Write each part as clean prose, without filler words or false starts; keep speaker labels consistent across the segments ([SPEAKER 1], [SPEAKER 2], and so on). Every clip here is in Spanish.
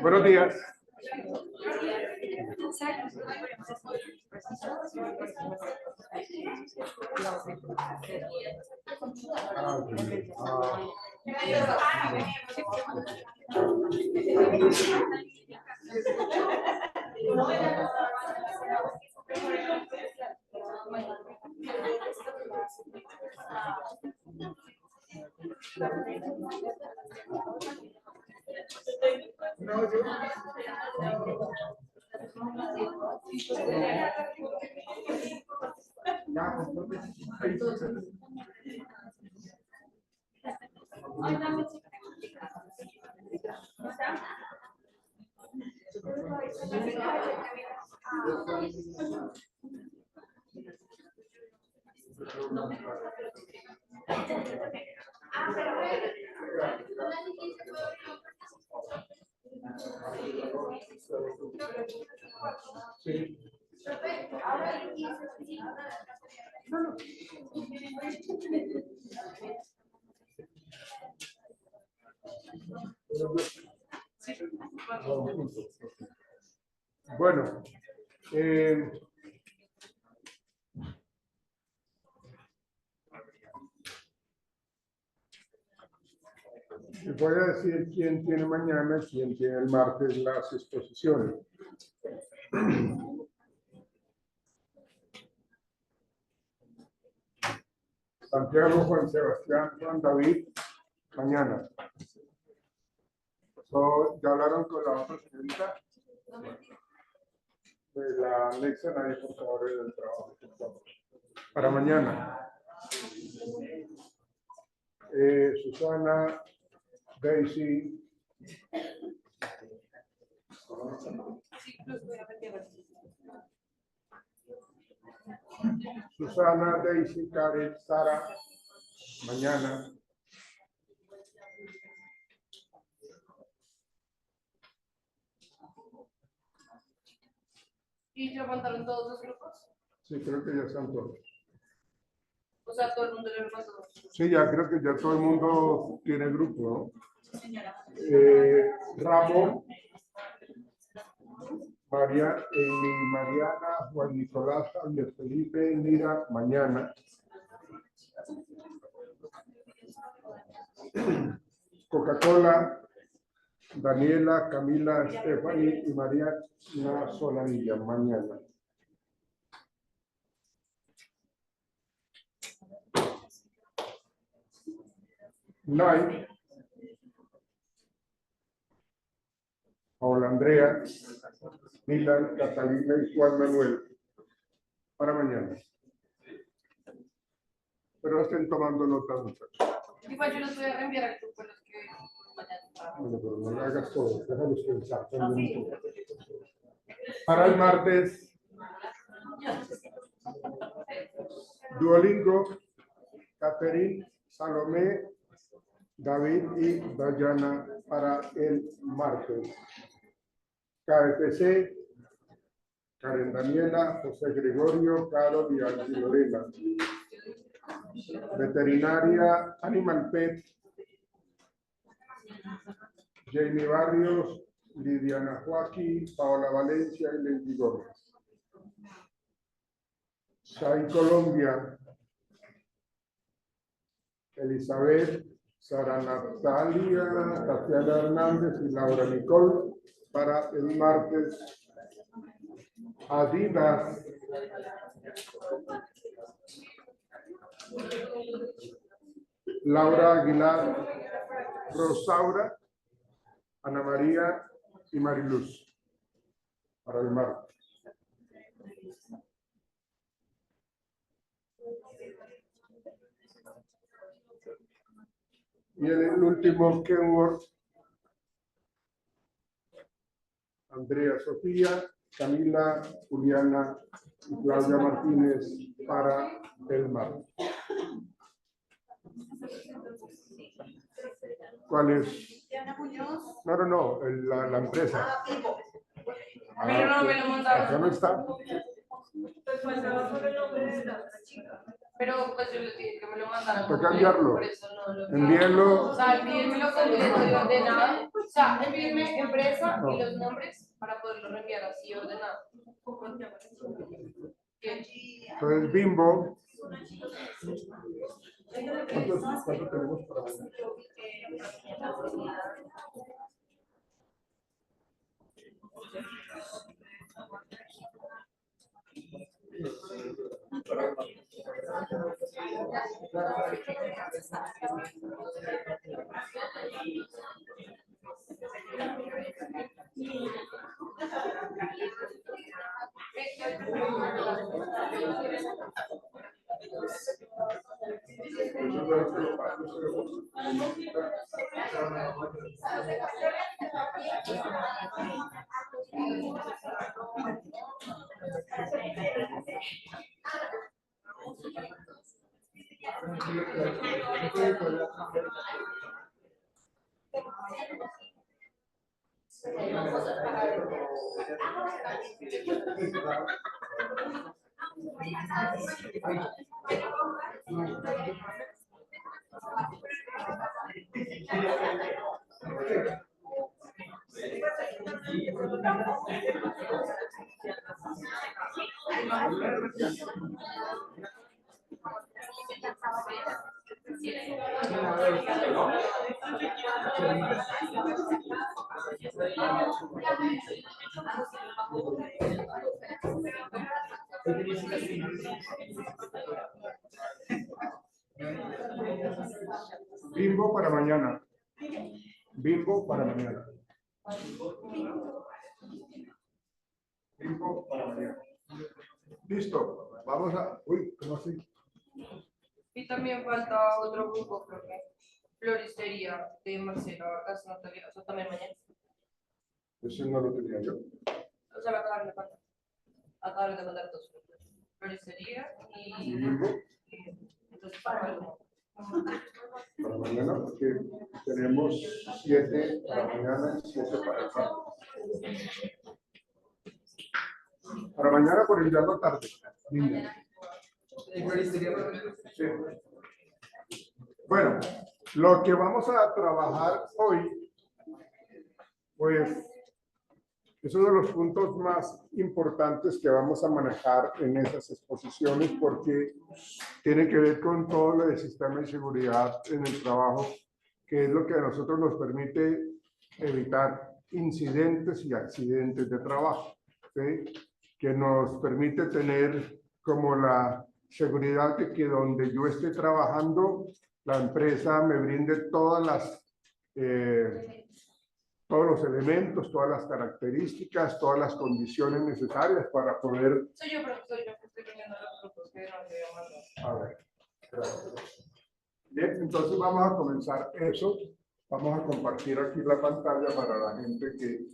[SPEAKER 1] Buenos días. Sí. Bueno, les voy a decir quién tiene mañana y quién tiene el martes las exposiciones. Santiago, Juan Sebastián, Juan David, mañana. ¿Ya hablaron con la otra señorita? De la Alexa, nadie, por favor, del trabajo. Para mañana. Susana, Daisy. Susana, Daisy, Karen, Sara, mañana.
[SPEAKER 2] ¿Y ya mandaron todos los grupos?
[SPEAKER 1] Sí, creo que ya están todos.
[SPEAKER 2] O sea, todo el mundo le mandó.
[SPEAKER 1] Sí, ya creo que ya todo el mundo tiene grupo, ¿no? Ramón, María, Mariana, Juan Nicolás, Javier Felipe, Nira, mañana. Coca-Cola, Daniela, Camila, Stephanie y María Solanilla, mañana. Nay, Paola Andrea, Milan, Catalina y Juan Manuel, para mañana. Pero estén tomando nota, muchachos.
[SPEAKER 2] Igual yo los voy a reenviar al grupo los que mañana.
[SPEAKER 1] Bueno, pero no lo hagas todo, déjalos pensar. Para el martes, Duolingo, Catherine, Salomé, David y Dayana para el martes. KFC, Karen Daniela, José Gregorio, Carol y Ángel Lorena. Veterinaria, Animal Pet, Jamie Barrios, Lidiana Joaquín, Paola Valencia y Lady Gómez. SAI Colombia, Elizabeth, Sara Natalia, Tatiana Hernández y Laura Nicole para el martes. Adidas, Laura Aguilar, Rosaura, Ana María y Mariluz para el martes. Y el último keyword, Andrea Sofía, Camila, Juliana y Claudia Martínez para el mar. ¿Cuál es?
[SPEAKER 2] Diana Muñoz.
[SPEAKER 1] No, la empresa.
[SPEAKER 2] Pero no me lo mandaron.
[SPEAKER 1] Acá no está.
[SPEAKER 2] Pues faltaba solo el nombre de la otra chica. Pero pues yo les dije que me lo mandaran.
[SPEAKER 1] Toca enviarlo.
[SPEAKER 2] Por eso no lo
[SPEAKER 1] Envíenlo.
[SPEAKER 2] O sea, envíenmelo completo y ordenado. O sea, envíenme empresa y los nombres para poderlo reenviar así ordenado. Bien.
[SPEAKER 1] Entonces, Bimbo. ¿Cuánto tenemos para mañana? Bimbo para mañana. Bimbo para mañana. Bimbo para mañana. Listo. Vamos a. Uy, ¿cómo así?
[SPEAKER 2] Y también falta otro grupo, creo que floristería de Marcela Vargas Natalia, o sea, también mañana.
[SPEAKER 1] Eso no lo tenía yo.
[SPEAKER 2] O sea, acabar de mandar. Acabar de mandar dos grupos. Floristería
[SPEAKER 1] ¿Y Bimbo?
[SPEAKER 2] entonces para
[SPEAKER 1] Para mañana, porque tenemos 7 para mañana y 7 para el sábado. Para mañana por enviarlo tarde. Niña. Sí. Bueno, lo que vamos a trabajar hoy, pues, es uno de los puntos más importantes que vamos a manejar en esas exposiciones porque tiene que ver con todo lo del sistema de seguridad en el trabajo, que es lo que a nosotros nos permite evitar incidentes y accidentes de trabajo, ¿sí? Que nos permite tener como la seguridad de que donde yo esté trabajando, la empresa me brinde todas las todos los elementos, todas las características, todas las condiciones necesarias para poder...
[SPEAKER 2] Soy yo que estoy poniendo los grupos que no se llaman.
[SPEAKER 1] A ver, gracias. Bien, entonces vamos a comenzar eso. Vamos a compartir aquí la pantalla para la gente que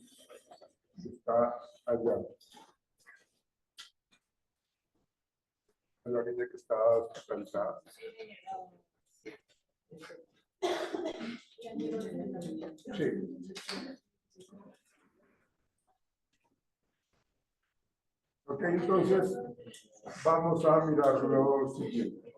[SPEAKER 1] está allá. La niña que está hospitalizada. Sí. Ok, entonces vamos a mirar lo siguiente.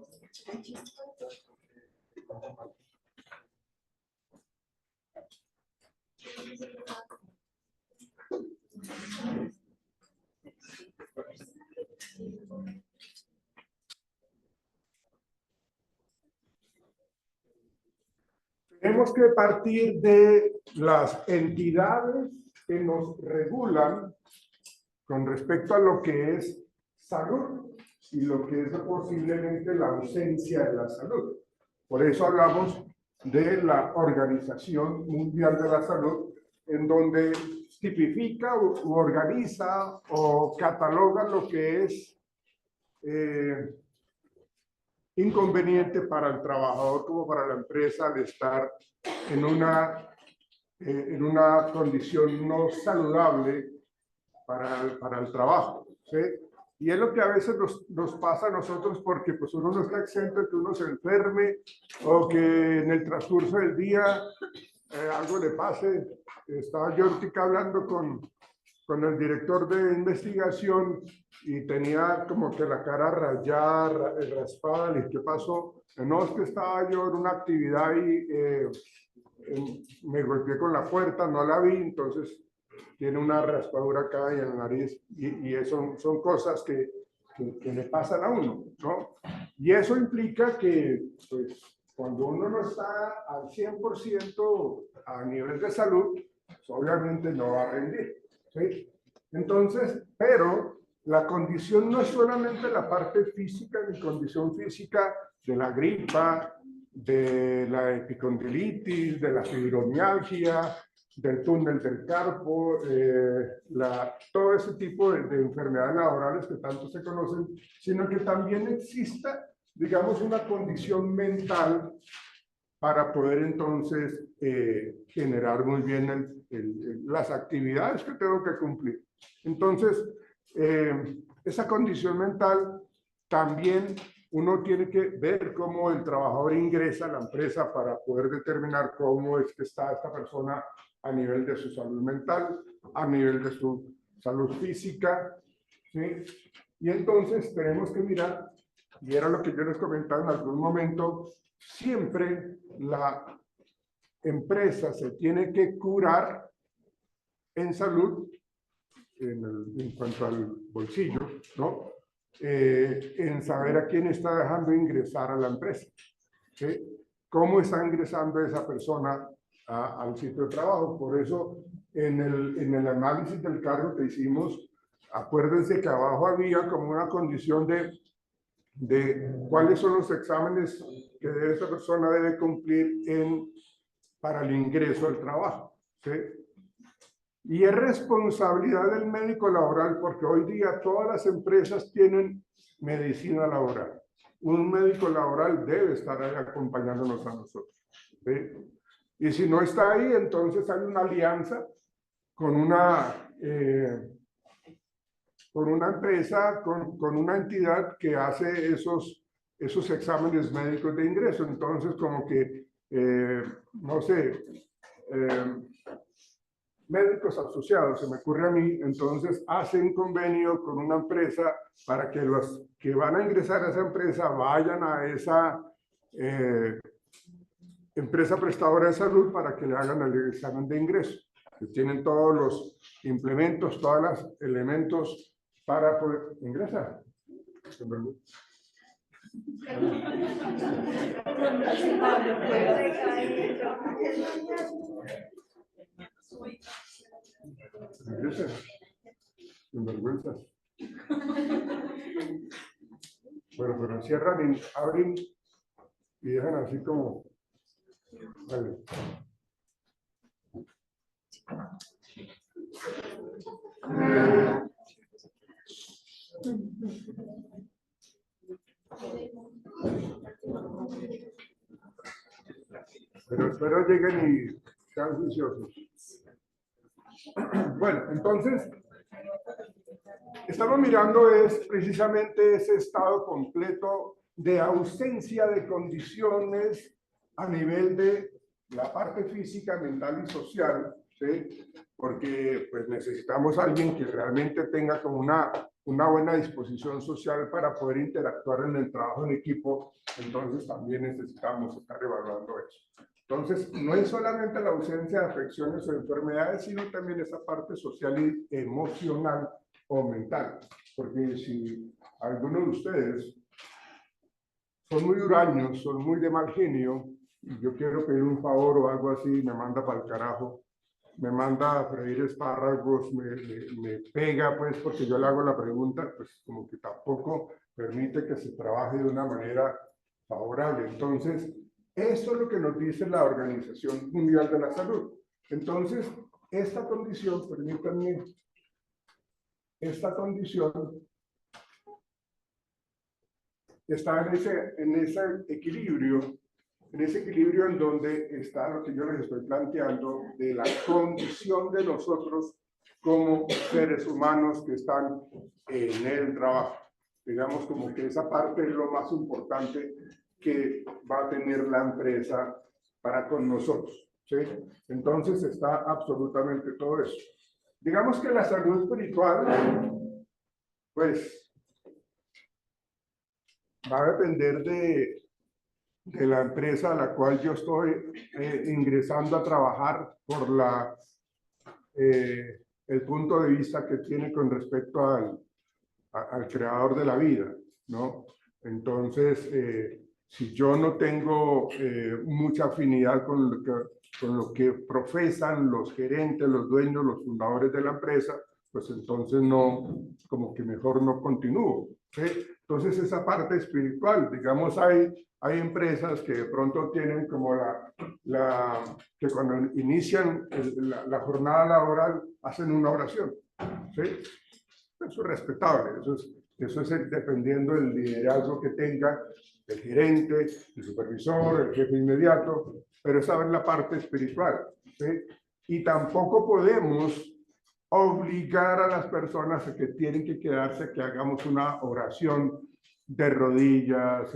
[SPEAKER 1] Tenemos que partir de las entidades que nos regulan con respecto a lo que es salud y lo que es posiblemente la ausencia de la salud. Por eso hablamos de la Organización Mundial de la Salud, en donde tipifica u organiza o cataloga lo que es inconveniente para el trabajador como para la empresa al estar en una condición no saludable para el trabajo, ¿sí? Y es lo que a veces nos pasa a nosotros porque pues uno no está exento de que uno se enferme o que en el transcurso del día algo le pase. Estaba yo ahorita hablando con el director de investigación y tenía como que la cara rayada, raspada. ¿Y qué pasó? No, es que estaba yo en una actividad y me golpeé con la puerta, no la vi, entonces tiene una raspadura acá y en la nariz, y eso son cosas que le pasan a uno, ¿no? Y eso implica que, pues, cuando uno no está al 100% a nivel de salud, pues, obviamente no va a rendir, ¿sí? Entonces, pero la condición no es solamente la parte física, ni condición física de la gripa, de la epicondilitis, de la fibromialgia, del túnel del carpo, todo ese tipo de enfermedades laborales que tanto se conocen, sino que también exista, digamos, una condición mental para poder entonces generar muy bien las actividades que tengo que cumplir. Entonces, esa condición mental también uno tiene que ver cómo el trabajador ingresa a la empresa para poder determinar cómo es que está esta persona a nivel de su salud mental, a nivel de su salud física, ¿sí? Y entonces tenemos que mirar, y era lo que yo les comentaba en algún momento, siempre la empresa se tiene que curar en salud, en cuanto al bolsillo, ¿no? En saber a quién está dejando ingresar a la empresa, ¿sí? ¿Cómo está ingresando esa persona al sitio de trabajo? Por eso, en el análisis del cargo que hicimos, acuérdense que abajo había como una condición de cuáles son los exámenes que esa persona debe cumplir para el ingreso al trabajo, ¿sí? Y es responsabilidad del médico laboral, porque hoy día todas las empresas tienen medicina laboral. Un médico laboral debe estar ahí acompañándonos a nosotros, ¿sí? Y si no está ahí, entonces hay una alianza con una empresa, con una entidad que hace esos exámenes médicos de ingreso. Entonces, como que, no sé, médicos asociados, se me ocurre a mí, entonces hacen convenio con una empresa para que los que van a ingresar a esa empresa vayan a esa empresa prestadora de salud para que le hagan el examen de ingreso. Que tienen todos los implementos, todos los elementos para poder ingresar. Ingresen. Sin vergüenza. Bueno, pero cierran y abren y dejan así como. Vale. Pero espero lleguen y sean juiciosos. Bueno, entonces, estamos mirando es precisamente ese estado completo de ausencia de condiciones a nivel de la parte física, mental y social, ¿sí? Porque pues necesitamos a alguien que realmente tenga como una buena disposición social para poder interactuar en el trabajo en equipo. Entonces también necesitamos estar evaluando eso. Entonces, no es solamente la ausencia de afecciones o enfermedades, sino también esa parte social y emocional o mental. Porque si algunos de ustedes son muy huraños, son muy de mal genio, y yo quiero pedir un favor o algo así, me manda para el carajo, me manda a freír espárragos, me pega, pues, porque yo le hago la pregunta, pues como que tampoco permite que se trabaje de una manera favorable. Entonces, eso es lo que nos dice la Organización Mundial de la Salud. Entonces, esta condición, permítanme, esta condición está en ese equilibrio en donde está lo que yo les estoy planteando de la condición de nosotros como seres humanos que están en el trabajo. Digamos como que esa parte es lo más importante que va a tener la empresa para con nosotros, ¿sí? Entonces está absolutamente todo eso. Digamos que la salud espiritual, pues, va a depender de la empresa a la cual yo estoy ingresando a trabajar por el punto de vista que tiene con respecto al creador de la vida, ¿no? Entonces, si yo no tengo mucha afinidad con lo que profesan los gerentes, los dueños, los fundadores de la empresa, pues entonces no, como que mejor no continúo, ¿sí? Entonces esa parte espiritual, digamos, hay empresas que de pronto tienen como que cuando inician la jornada laboral hacen una oración, ¿sí? Eso es respetable, eso es dependiendo del liderazgo que tenga el gerente, el supervisor, el jefe inmediato, pero esa es la parte espiritual, ¿sí? Y tampoco podemos obligar a las personas a que tienen que quedarse, que hagamos una oración de rodillas,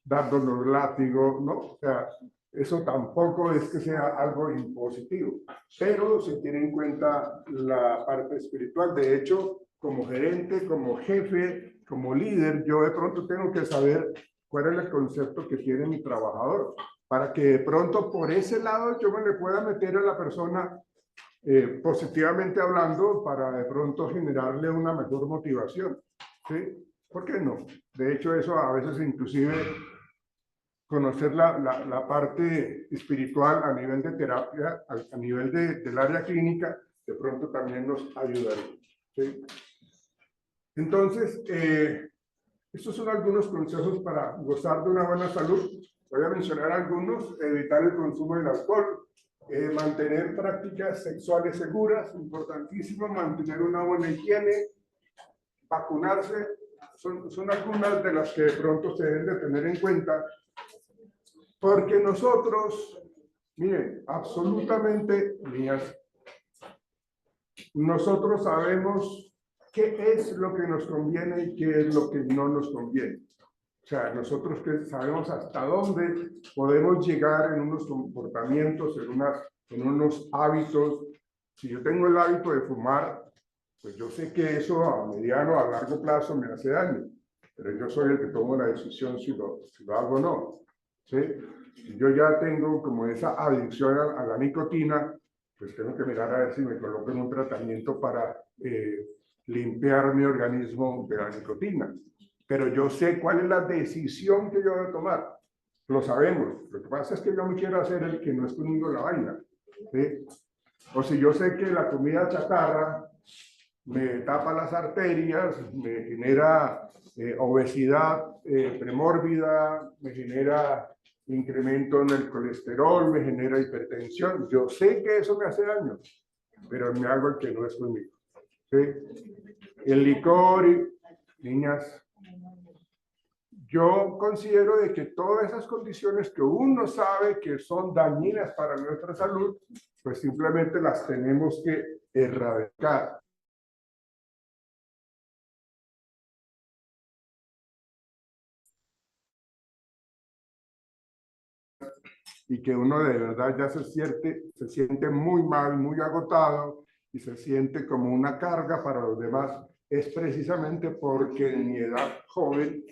[SPEAKER 1] dándonos látigo, ¿no? O sea, eso tampoco es que sea algo impositivo, pero se tiene en cuenta la parte espiritual. De hecho, como gerente, como jefe, como líder, yo de pronto tengo que saber cuál es el concepto que tiene mi trabajador, para que de pronto por ese lado yo me le pueda meter a la persona positivamente hablando para de pronto generarle una mejor motivación, ¿sí? ¿Por qué no? De hecho, eso a veces inclusive conocer la parte espiritual a nivel de terapia, a nivel del área clínica, de pronto también nos ayudaría, ¿sí? Entonces, estos son algunos consejos para gozar de una buena salud. Voy a mencionar algunos: evitar el consumo del alcohol, mantener prácticas sexuales seguras, importantísimo, mantener una buena higiene, vacunarse, son algunas de las que de pronto se deben de tener en cuenta, porque nosotros, miren, absolutamente, niñas, nosotros sabemos qué es lo que nos conviene y qué es lo que no nos conviene. O sea, nosotros que sabemos hasta dónde podemos llegar en unos comportamientos, en unos hábitos. Si yo tengo el hábito de fumar, pues yo sé que eso a mediano, a largo plazo me hace daño, pero yo soy el que tomo la decisión si lo hago o no, ¿sí? Si yo ya tengo como esa adicción a la nicotina, pues tengo que mirar a ver si me coloco en un tratamiento para limpiar mi organismo de la nicotina. Pero yo sé cuál es la decisión que yo debo tomar. Lo sabemos. Lo que pasa es que yo me quiero hacer el que no es conmigo la vaina, ¿sí? O si yo sé que la comida chatarra me tapa las arterias, me genera obesidad premórbida, me genera incremento en el colesterol, me genera hipertensión. Yo sé que eso me hace daño, pero me hago el que no es conmigo, ¿sí? El licor, niñas, yo considero de que todas esas condiciones que uno sabe que son dañinas para nuestra salud, pues simplemente las tenemos que erradicar. Y que uno de verdad ya se siente muy mal, muy agotado y se siente como una carga para los demás, es precisamente porque en mi edad joven,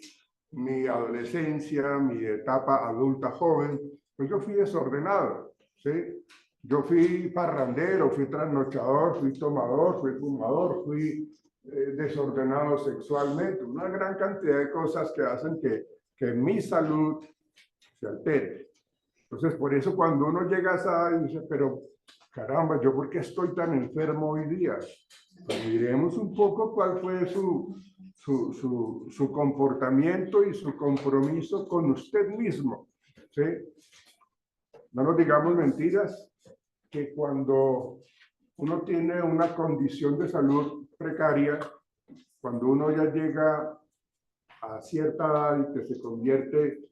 [SPEAKER 1] mi adolescencia, mi etapa adulta joven, pues yo fui desordenado, ¿sí? Yo fui parrandero, fui trasnochador, fui tomador, fui fumador, fui desordenado sexualmente, una gran cantidad de cosas que hacen que mi salud se altere. Entonces, por eso cuando uno llega a esa edad y dice, pero caramba, ¿yo por qué estoy tan enfermo hoy día? Pues miremos un poco cuál fue su comportamiento y su compromiso con usted mismo, ¿sí? No nos digamos mentiras, que cuando uno tiene una condición de salud precaria, cuando uno ya llega a cierta edad y que se convierte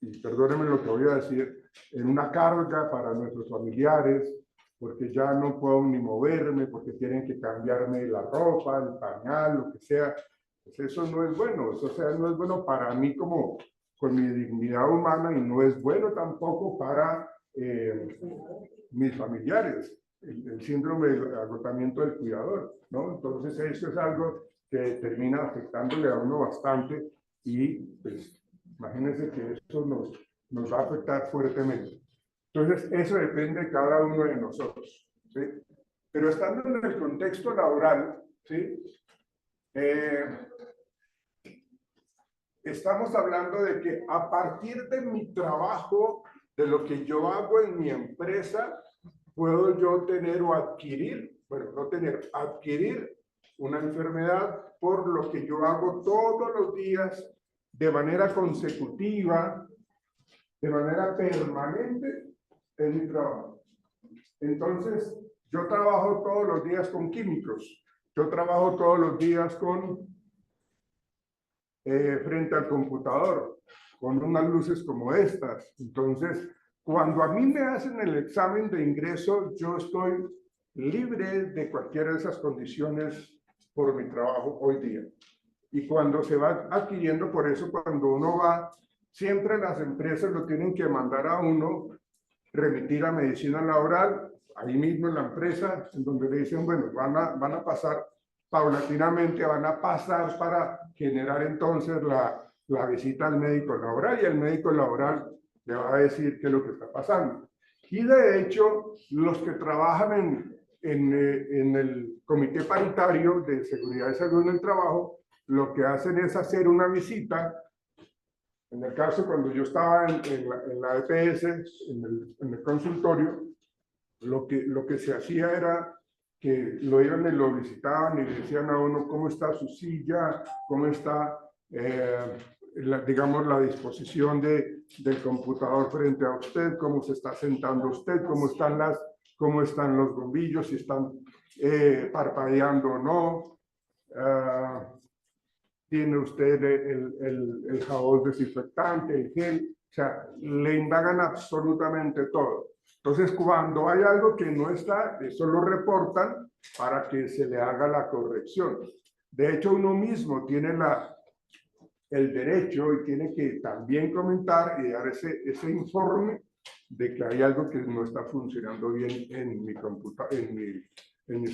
[SPEAKER 1] y perdónenme lo que voy a decir, en una carga para nuestros familiares, porque ya no puedo ni moverme, porque tienen que cambiarme la ropa, el pañal, lo que sea. Pues eso no es bueno, eso, o sea, no es bueno para mí como con mi dignidad humana y no es bueno tampoco para mis familiares, el síndrome del agotamiento del cuidador, ¿no? Entonces eso es algo que termina afectándole a uno bastante y pues imagínense que eso nos va a afectar fuertemente. Entonces eso depende de cada uno de nosotros, ¿sí? Pero estando en el contexto laboral, ¿sí? Estamos hablando de que a partir de mi trabajo, de lo que yo hago en mi empresa, puedo yo tener o adquirir, bueno, no tener, adquirir una enfermedad por lo que yo hago todos los días de manera consecutiva, de manera permanente en mi trabajo. Entonces, yo trabajo todos los días con químicos, yo trabajo todos los días con frente al computador, con unas luces como estas. Entonces, cuando a mí me hacen el examen de ingreso, yo estoy libre de cualquiera de esas condiciones por mi trabajo hoy día. Y cuando se va adquiriendo, por eso cuando uno va, siempre las empresas lo tienen que mandar a uno, remitir a medicina laboral, ahí mismo en la empresa, en donde le dicen, bueno, van a pasar paulatinamente, van a pasar para generar entonces la visita al médico laboral y el médico laboral le va a decir qué es lo que está pasando. Y de hecho, los que trabajan en el Comité Paritario de Seguridad y Salud en el Trabajo, lo que hacen es hacer una visita. En el caso, cuando yo estaba en la EPS, en el consultorio, lo que se hacía era que lo iban y lo visitaban y le decían a uno cómo está su silla, cómo está, digamos, la disposición del computador frente a usted, cómo se está sentando usted, cómo están los bombillos, si están parpadeando o no. Tiene usted el jabón desinfectante, el gel, o sea, le indagan absolutamente todo. Entonces, cuando hay algo que no está, eso lo reportan para que se le haga la corrección. De hecho, uno mismo tiene el derecho y tiene que también comentar y dar ese informe de que hay algo que no está funcionando bien en mi computadora, en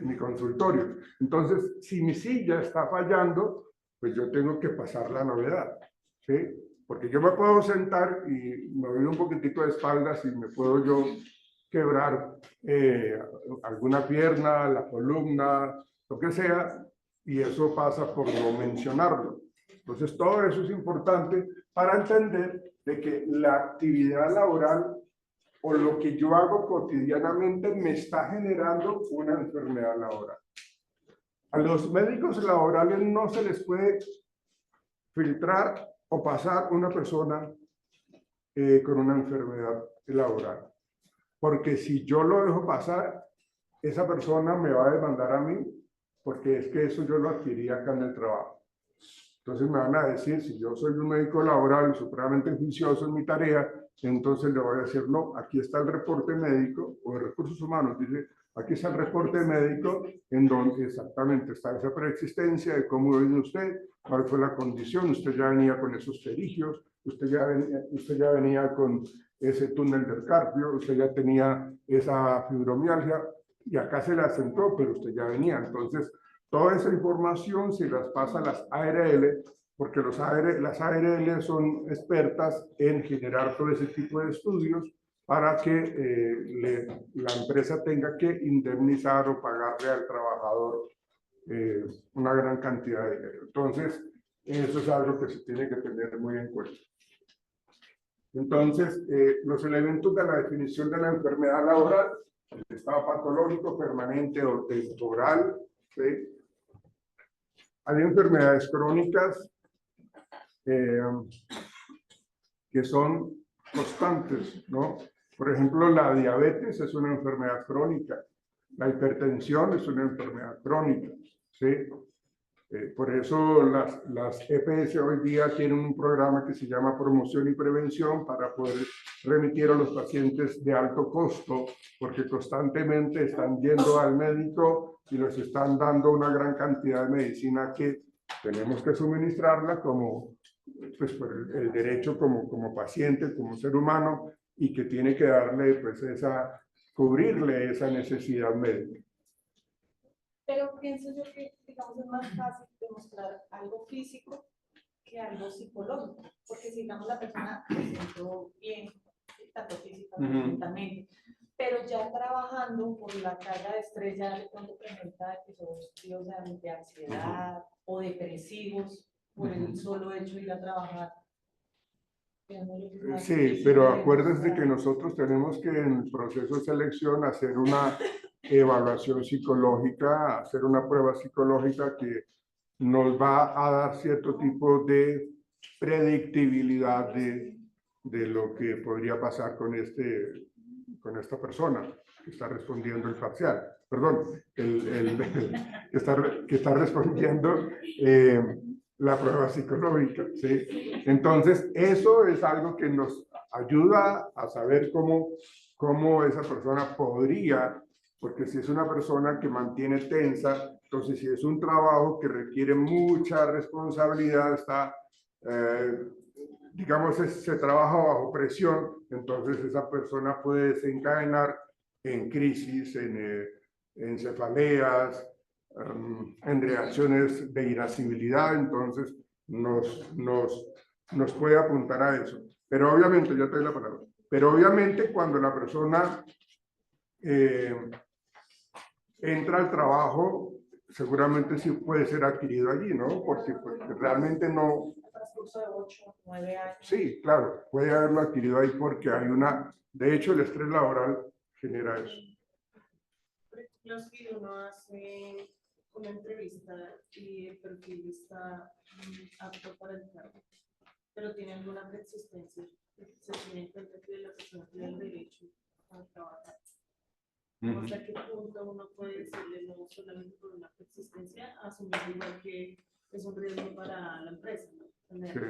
[SPEAKER 1] mi consultorio. Entonces, si mi silla está fallando, pues yo tengo que pasar la novedad, ¿sí? Porque yo me puedo sentar y me doy un poquitico de espaldas y me puedo yo quebrar alguna pierna, la columna, lo que sea, y eso pasa por no mencionarlo. Entonces, todo eso es importante para entender de que la actividad laboral o lo que yo hago cotidianamente me está generando una enfermedad laboral. A los médicos laborales no se les puede filtrar o pasar una persona con una enfermedad laboral. Porque si yo lo dejo pasar, esa persona me va a demandar a mí, porque es que eso yo lo adquirí acá en el trabajo. Entonces me van a decir, si yo soy un médico laboral supremamente juicioso en mi tarea, entonces le voy a decir, no, aquí está el reporte médico, o de recursos humanos, dice, aquí está el reporte médico, en donde exactamente está esa preexistencia de cómo vive usted, cuál fue la condición, usted ya venía con esos perigios, usted ya venía con ese túnel del carpio, usted ya tenía esa fibromialgia, y acá se le acentuó, pero usted ya venía. Entonces, toda esa información se las pasa a las ARL, porque las ARL son expertas en generar todo ese tipo de estudios para que la empresa tenga que indemnizar o pagarle al trabajador una gran cantidad de dinero. Entonces, eso es algo que se tiene que tener muy en cuenta. Entonces, los elementos de la definición de la enfermedad laboral, el estado patológico, permanente o temporal, ¿sí? Hay enfermedades crónicas que son constantes, ¿no? Por ejemplo, la diabetes es una enfermedad crónica, la hipertensión es una enfermedad crónica, ¿sí? Por eso las EPS hoy día tienen un programa que se llama Promoción y Prevención para poder remitir a los pacientes de alto costo, porque constantemente están yendo al médico y les están dando una gran cantidad de medicina que tenemos que suministrarla como, pues, por el derecho como paciente, como ser humano, y que tiene que darle, pues, cubrirle esa necesidad médica.
[SPEAKER 3] Pero pienso yo que, digamos, es más fácil demostrar algo físico que algo psicológico, porque si, digamos, la persona se siente bien, tanto física como mentalmente, pero ya trabajando por la carga de estrés, ya de pronto presenta episodios de ansiedad o depresivos por el solo hecho de ir a trabajar.
[SPEAKER 1] Sí, pero acuérdense que nosotros tenemos que en el proceso de selección hacer una evaluación psicológica, hacer una prueba psicológica que nos va a dar cierto tipo de predictibilidad de lo que podría pasar con esta persona que está respondiendo el parcial. Perdón, que está respondiendo la prueba psicológica, ¿sí? Entonces, eso es algo que nos ayuda a saber cómo esa persona podría, porque si es una persona que mantiene tensa, entonces si es un trabajo que requiere mucha responsabilidad, digamos, se trabaja bajo presión, entonces esa persona puede desencadenar en crisis, en cefaleas, en reacciones de irascibilidad, entonces nos puede apuntar a eso. Pero obviamente, ya te doy la palabra, pero obviamente cuando la persona entra al trabajo, seguramente sí puede ser adquirido allí, ¿no? Porque pues, realmente no...
[SPEAKER 3] Transcurso de 8, 9 años.
[SPEAKER 1] Sí, claro, puede haberlo adquirido ahí porque hay una... De hecho, el estrés laboral genera eso.
[SPEAKER 4] Los que uno hace una entrevista y el perfil está apto para el cargo, pero tiene alguna persistencia, se tiene en cuenta que la persona tiene el derecho a trabajar. ¿Hasta qué punto uno puede decirle no solamente por una persistencia, asumir igual que es un riesgo para la empresa, ¿no?
[SPEAKER 1] Sí.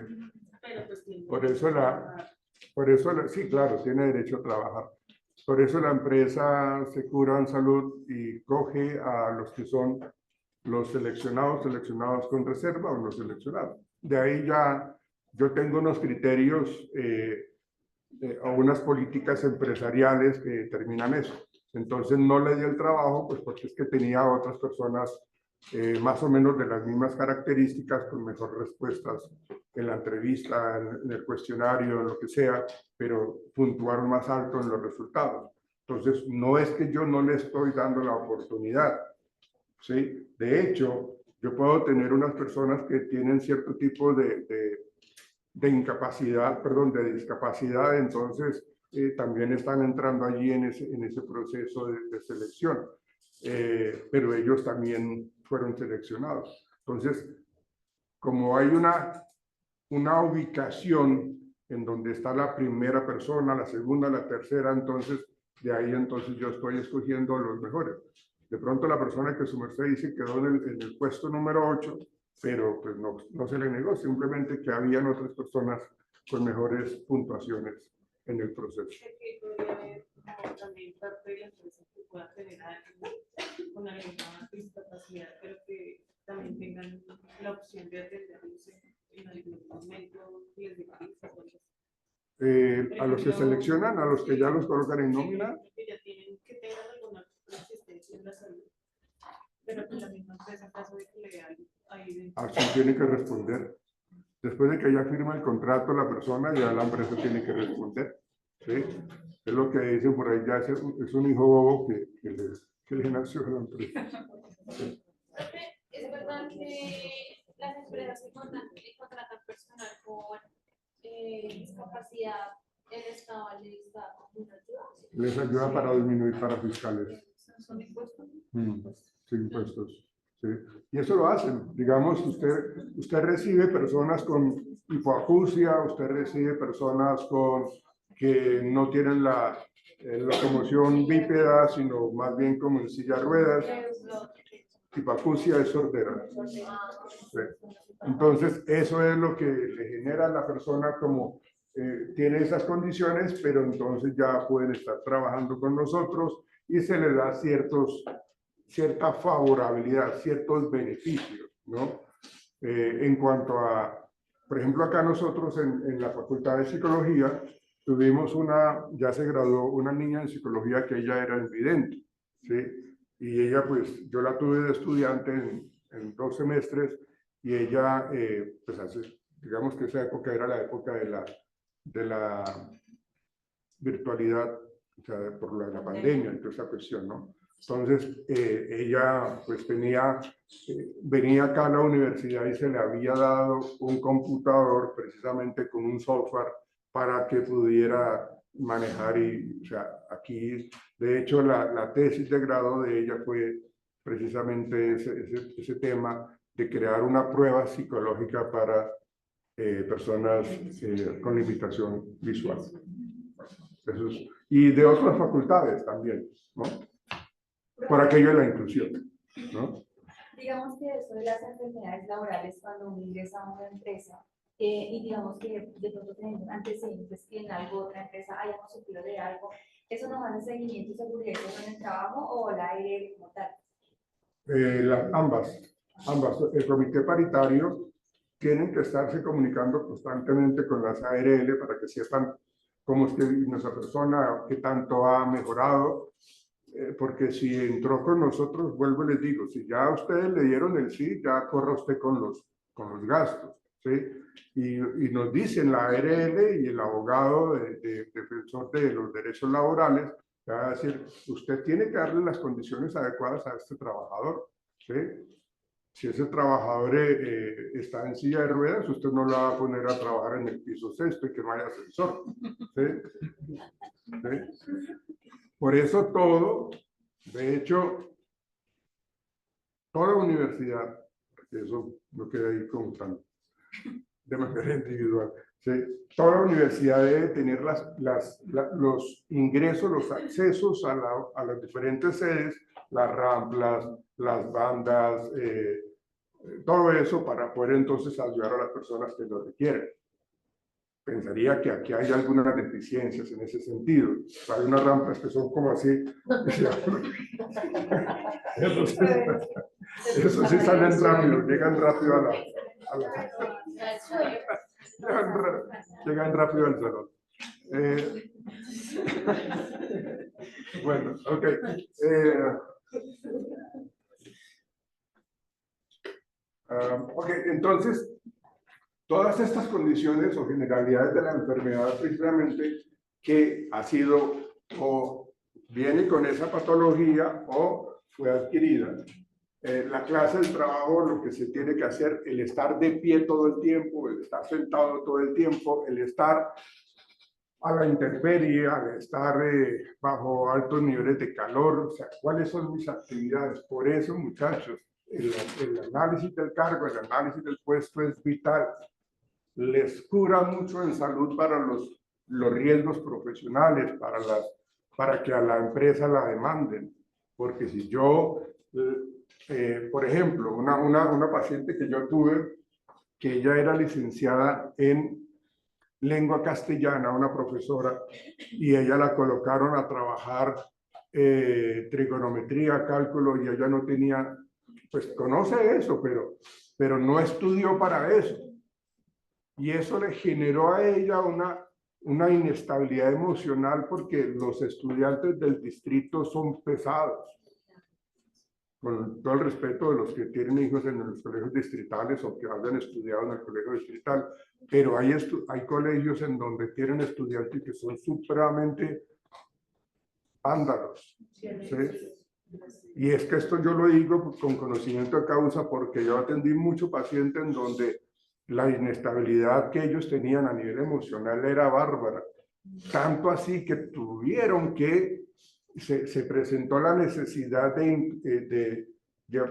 [SPEAKER 4] Pero pues tiene
[SPEAKER 1] Por eso, sí, claro, tiene derecho a trabajar. Por eso la empresa Secura Salud y coge a los que son los seleccionados con reserva o los seleccionados. De ahí ya yo tengo unos criterios o unas políticas empresariales que determinan eso. Entonces no le di el trabajo, pues porque es que tenía otras personas más o menos de las mismas características, con mejores respuestas en la entrevista, en el cuestionario, en lo que sea, pero puntuaron más alto en los resultados. Entonces, no es que yo no le estoy dando la oportunidad, ¿sí? De hecho, yo puedo tener unas personas que tienen cierto tipo de incapacidad, perdón, de discapacidad, entonces también están entrando allí en ese proceso de selección, pero ellos también fueron seleccionados. Entonces, como hay una ubicación en donde está la primera persona, la segunda, la tercera, entonces de ahí entonces yo estoy escogiendo los mejores. De pronto la persona que su merced dice quedó en el puesto número 8, pero pues no se le negó, simplemente que habían otras personas con mejores puntuaciones en el proceso.
[SPEAKER 4] Que podría haber como también parte de la empresa que pueda tener a alguien con alguna discapacidad, pero que también tengan la opción de atenderlos en algún momento les de crisis.
[SPEAKER 1] A los que seleccionan, a los que ya los colocan en nómina.
[SPEAKER 4] Que ya tienen que tener alguna resistencia en la salud, pero que la misma empresa, en caso de que le dé algo ahí
[SPEAKER 1] Así tiene que responder. Después de que ya firma el contrato la persona, ya la empresa tiene que responder. ¿Sí? Es lo que dicen por ahí, ya es un hijo bobo que le nació a la empresa. ¿Sí?
[SPEAKER 5] ¿Es verdad que las empresas que contratan personal con discapacidad, el Estado les da una ayuda?
[SPEAKER 1] Les ayuda para disminuir para fiscales.
[SPEAKER 5] ¿Son impuestos?
[SPEAKER 1] Sí, impuestos. Sí. Y eso lo hacen. Digamos, usted recibe personas con hipoacusia, usted recibe personas que no tienen la locomoción bípeda, sino más bien como en silla de ruedas. hipacusia es sordera. Sí. Entonces, eso es lo que le genera a la persona como tiene esas condiciones, pero entonces ya pueden estar trabajando con nosotros y se les da cierta favorabilidad, ciertos beneficios, ¿no? En cuanto a, por ejemplo, acá nosotros en la Facultad de Psicología tuvimos ya se graduó una niña en psicología que ella era invidente, ¿sí? Y ella, pues, yo la tuve de estudiante en 2 semestres y ella, pues, digamos que esa época era la época de la virtualidad, o sea, por la pandemia y toda esa cuestión, ¿no? Entonces, ella pues venía acá a la universidad y se le había dado un computador precisamente con un software para que pudiera manejar o sea, aquí, de hecho, la tesis de grado de ella fue precisamente ese tema de crear una prueba psicológica para personas con limitación visual. Y de otras facultades también, ¿no? Por aquello de la inclusión, ¿no?
[SPEAKER 6] Digamos que eso de las enfermedades laborales cuando uno ingresa a una empresa y digamos que de pronto tenemos antecedentes que en otra empresa hayamos sufrido de algo, ¿eso nos hace seguimiento y seguridad en el trabajo o la ARL como tal?
[SPEAKER 1] Ambas. El comité paritario tienen que estarse comunicando constantemente con las ARL para que sepan cómo es que nuestra persona, qué tanto ha mejorado, porque si entró con nosotros, vuelvo y les digo, si ya ustedes le dieron el sí, ya corra usted con los gastos, ¿sí? Y nos dicen la ARL y el abogado defensor de los derechos laborales, va a decir, usted tiene que darle las condiciones adecuadas a este trabajador, ¿sí? Si ese trabajador está en silla de ruedas, usted no lo va a poner a trabajar en el piso sexto y que no haya ascensor, ¿sí? ¿Sí? Por eso de hecho, toda universidad, eso no queda ahí como tan de manera individual, ¿sí? Toda universidad debe tener los ingresos, los accesos a las diferentes sedes, las ramplas, las bandas, todo eso para poder entonces ayudar a las personas que lo requieren. Pensaría que aquí hay algunas deficiencias en ese sentido. Hay unas rampas que son como así. Eso sí salen rápido, llegan rápido llegan rápido al salón. Bueno, ok. Ok, entonces, todas estas condiciones o generalidades de la enfermedad precisamente que ha sido o viene con esa patología o fue adquirida. La clase del trabajo, lo que se tiene que hacer, el estar de pie todo el tiempo, el estar sentado todo el tiempo, el estar a la intemperie, al estar bajo altos niveles de calor, o sea, ¿cuáles son mis actividades? Por eso, muchachos, el análisis del cargo, el análisis del puesto es vital. Les cura mucho en salud para los riesgos profesionales, para que a la empresa la demanden. Porque si yo, por ejemplo, una paciente que yo tuve, que ella era licenciada en lengua castellana, una profesora, y ella la colocaron a trabajar trigonometría, cálculo, y ella no tenía, pues conoce eso, pero no estudió para eso. Y eso le generó a ella una inestabilidad emocional porque los estudiantes del distrito son pesados. Con todo el respeto de los que tienen hijos en los colegios distritales o que hayan estudiado en el colegio distrital, pero hay colegios en donde tienen estudiantes que son supremamente vándalos, ¿sí? Y es que esto yo lo digo con conocimiento de causa porque yo atendí mucho paciente en donde la inestabilidad que ellos tenían a nivel emocional era bárbara. Tanto así que tuvieron que, se presentó la necesidad de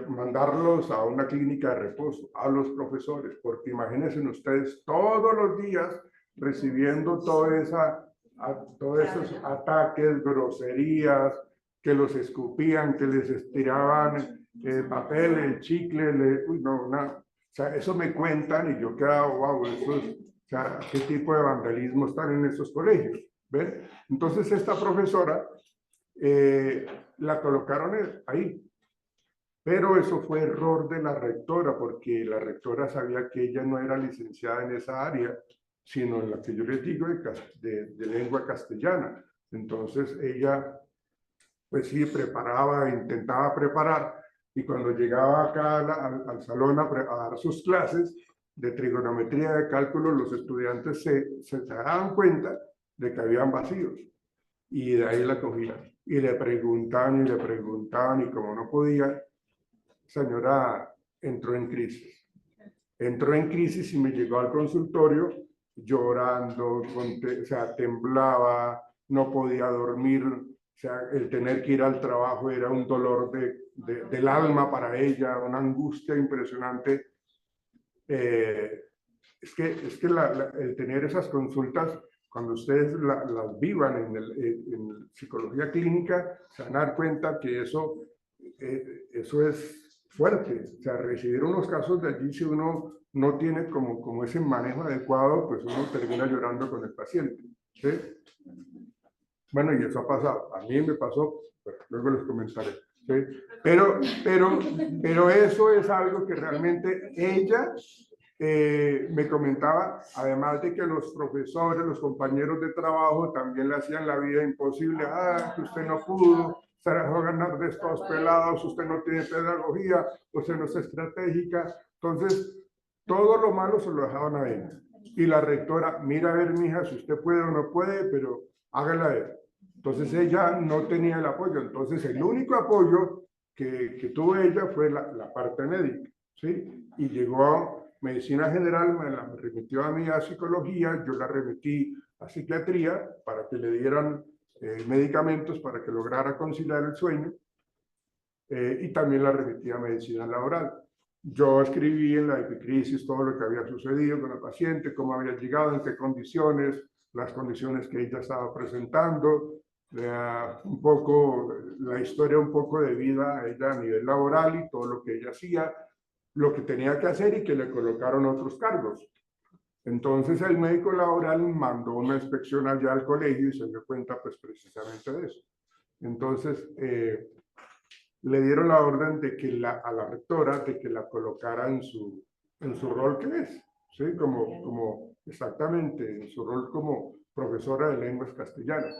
[SPEAKER 1] mandarlos a una clínica de reposo, a los profesores, porque imagínense ustedes todos los días recibiendo todos esos ataques, groserías, que los escupían, que les estiraban papel, chicle, uy, no, o sea, eso me cuentan y yo quedo, wow, eso es, o sea, ¿qué tipo de vandalismo están en esos colegios? ¿Ven? Entonces esta profesora la colocaron ahí. Pero eso fue error de la rectora, porque la rectora sabía que ella no era licenciada en esa área, sino en la que yo les digo de lengua castellana. Entonces ella, pues sí, preparaba, intentaba preparar, y cuando llegaba acá al salón a dar sus clases de trigonometría, de cálculo, los estudiantes se daban cuenta de que habían vacíos, y de ahí la cogían. Y le preguntaban, y como no podía, señora entró en crisis. Entró en crisis y me llegó al consultorio llorando, o sea, temblaba, no podía dormir, o sea, el tener que ir al trabajo era un dolor del alma para ella, una angustia impresionante. Es que el tener esas consultas, cuando ustedes las vivan en psicología clínica, se van a dar cuenta que eso es fuerte. O sea, recibir unos casos de allí, si uno no tiene como ese manejo adecuado, pues uno termina llorando con el paciente. ¿Sí? Bueno, y eso ha pasado. A mí me pasó, pero luego les comentaré. ¿Sí? Pero eso es algo que realmente ella me comentaba, además de que los profesores, los compañeros de trabajo también le hacían la vida imposible. Ah, que usted no pudo, se dejó ganar de estos pelados, usted no tiene pedagogía, usted no es estratégica. Entonces, todo lo malo se lo dejaban a ella. Y la rectora, mira a ver, mija, si usted puede o no puede, pero hágala ver. Entonces ella no tenía el apoyo. Entonces el único apoyo que tuvo ella fue la parte médica, ¿sí? Y llegó a medicina general, me la remitió a mí a psicología, yo la remití a psiquiatría para que le dieran medicamentos para que lograra conciliar el sueño, y también la remití a medicina laboral. Yo escribí en la epicrisis todo lo que había sucedido con el paciente, cómo había llegado, en qué condiciones, las condiciones que ella estaba presentando, un poco la historia, un poco de vida a ella a nivel laboral y todo lo que ella hacía, lo que tenía que hacer y que le colocaron otros cargos. Entonces el médico laboral mandó una inspección allá al colegio y se dio cuenta pues precisamente de eso. Entonces le dieron la orden de que a la rectora de que la colocara en su rol que es, ¿sí? Exactamente, en su rol como profesora de lenguas castellanas.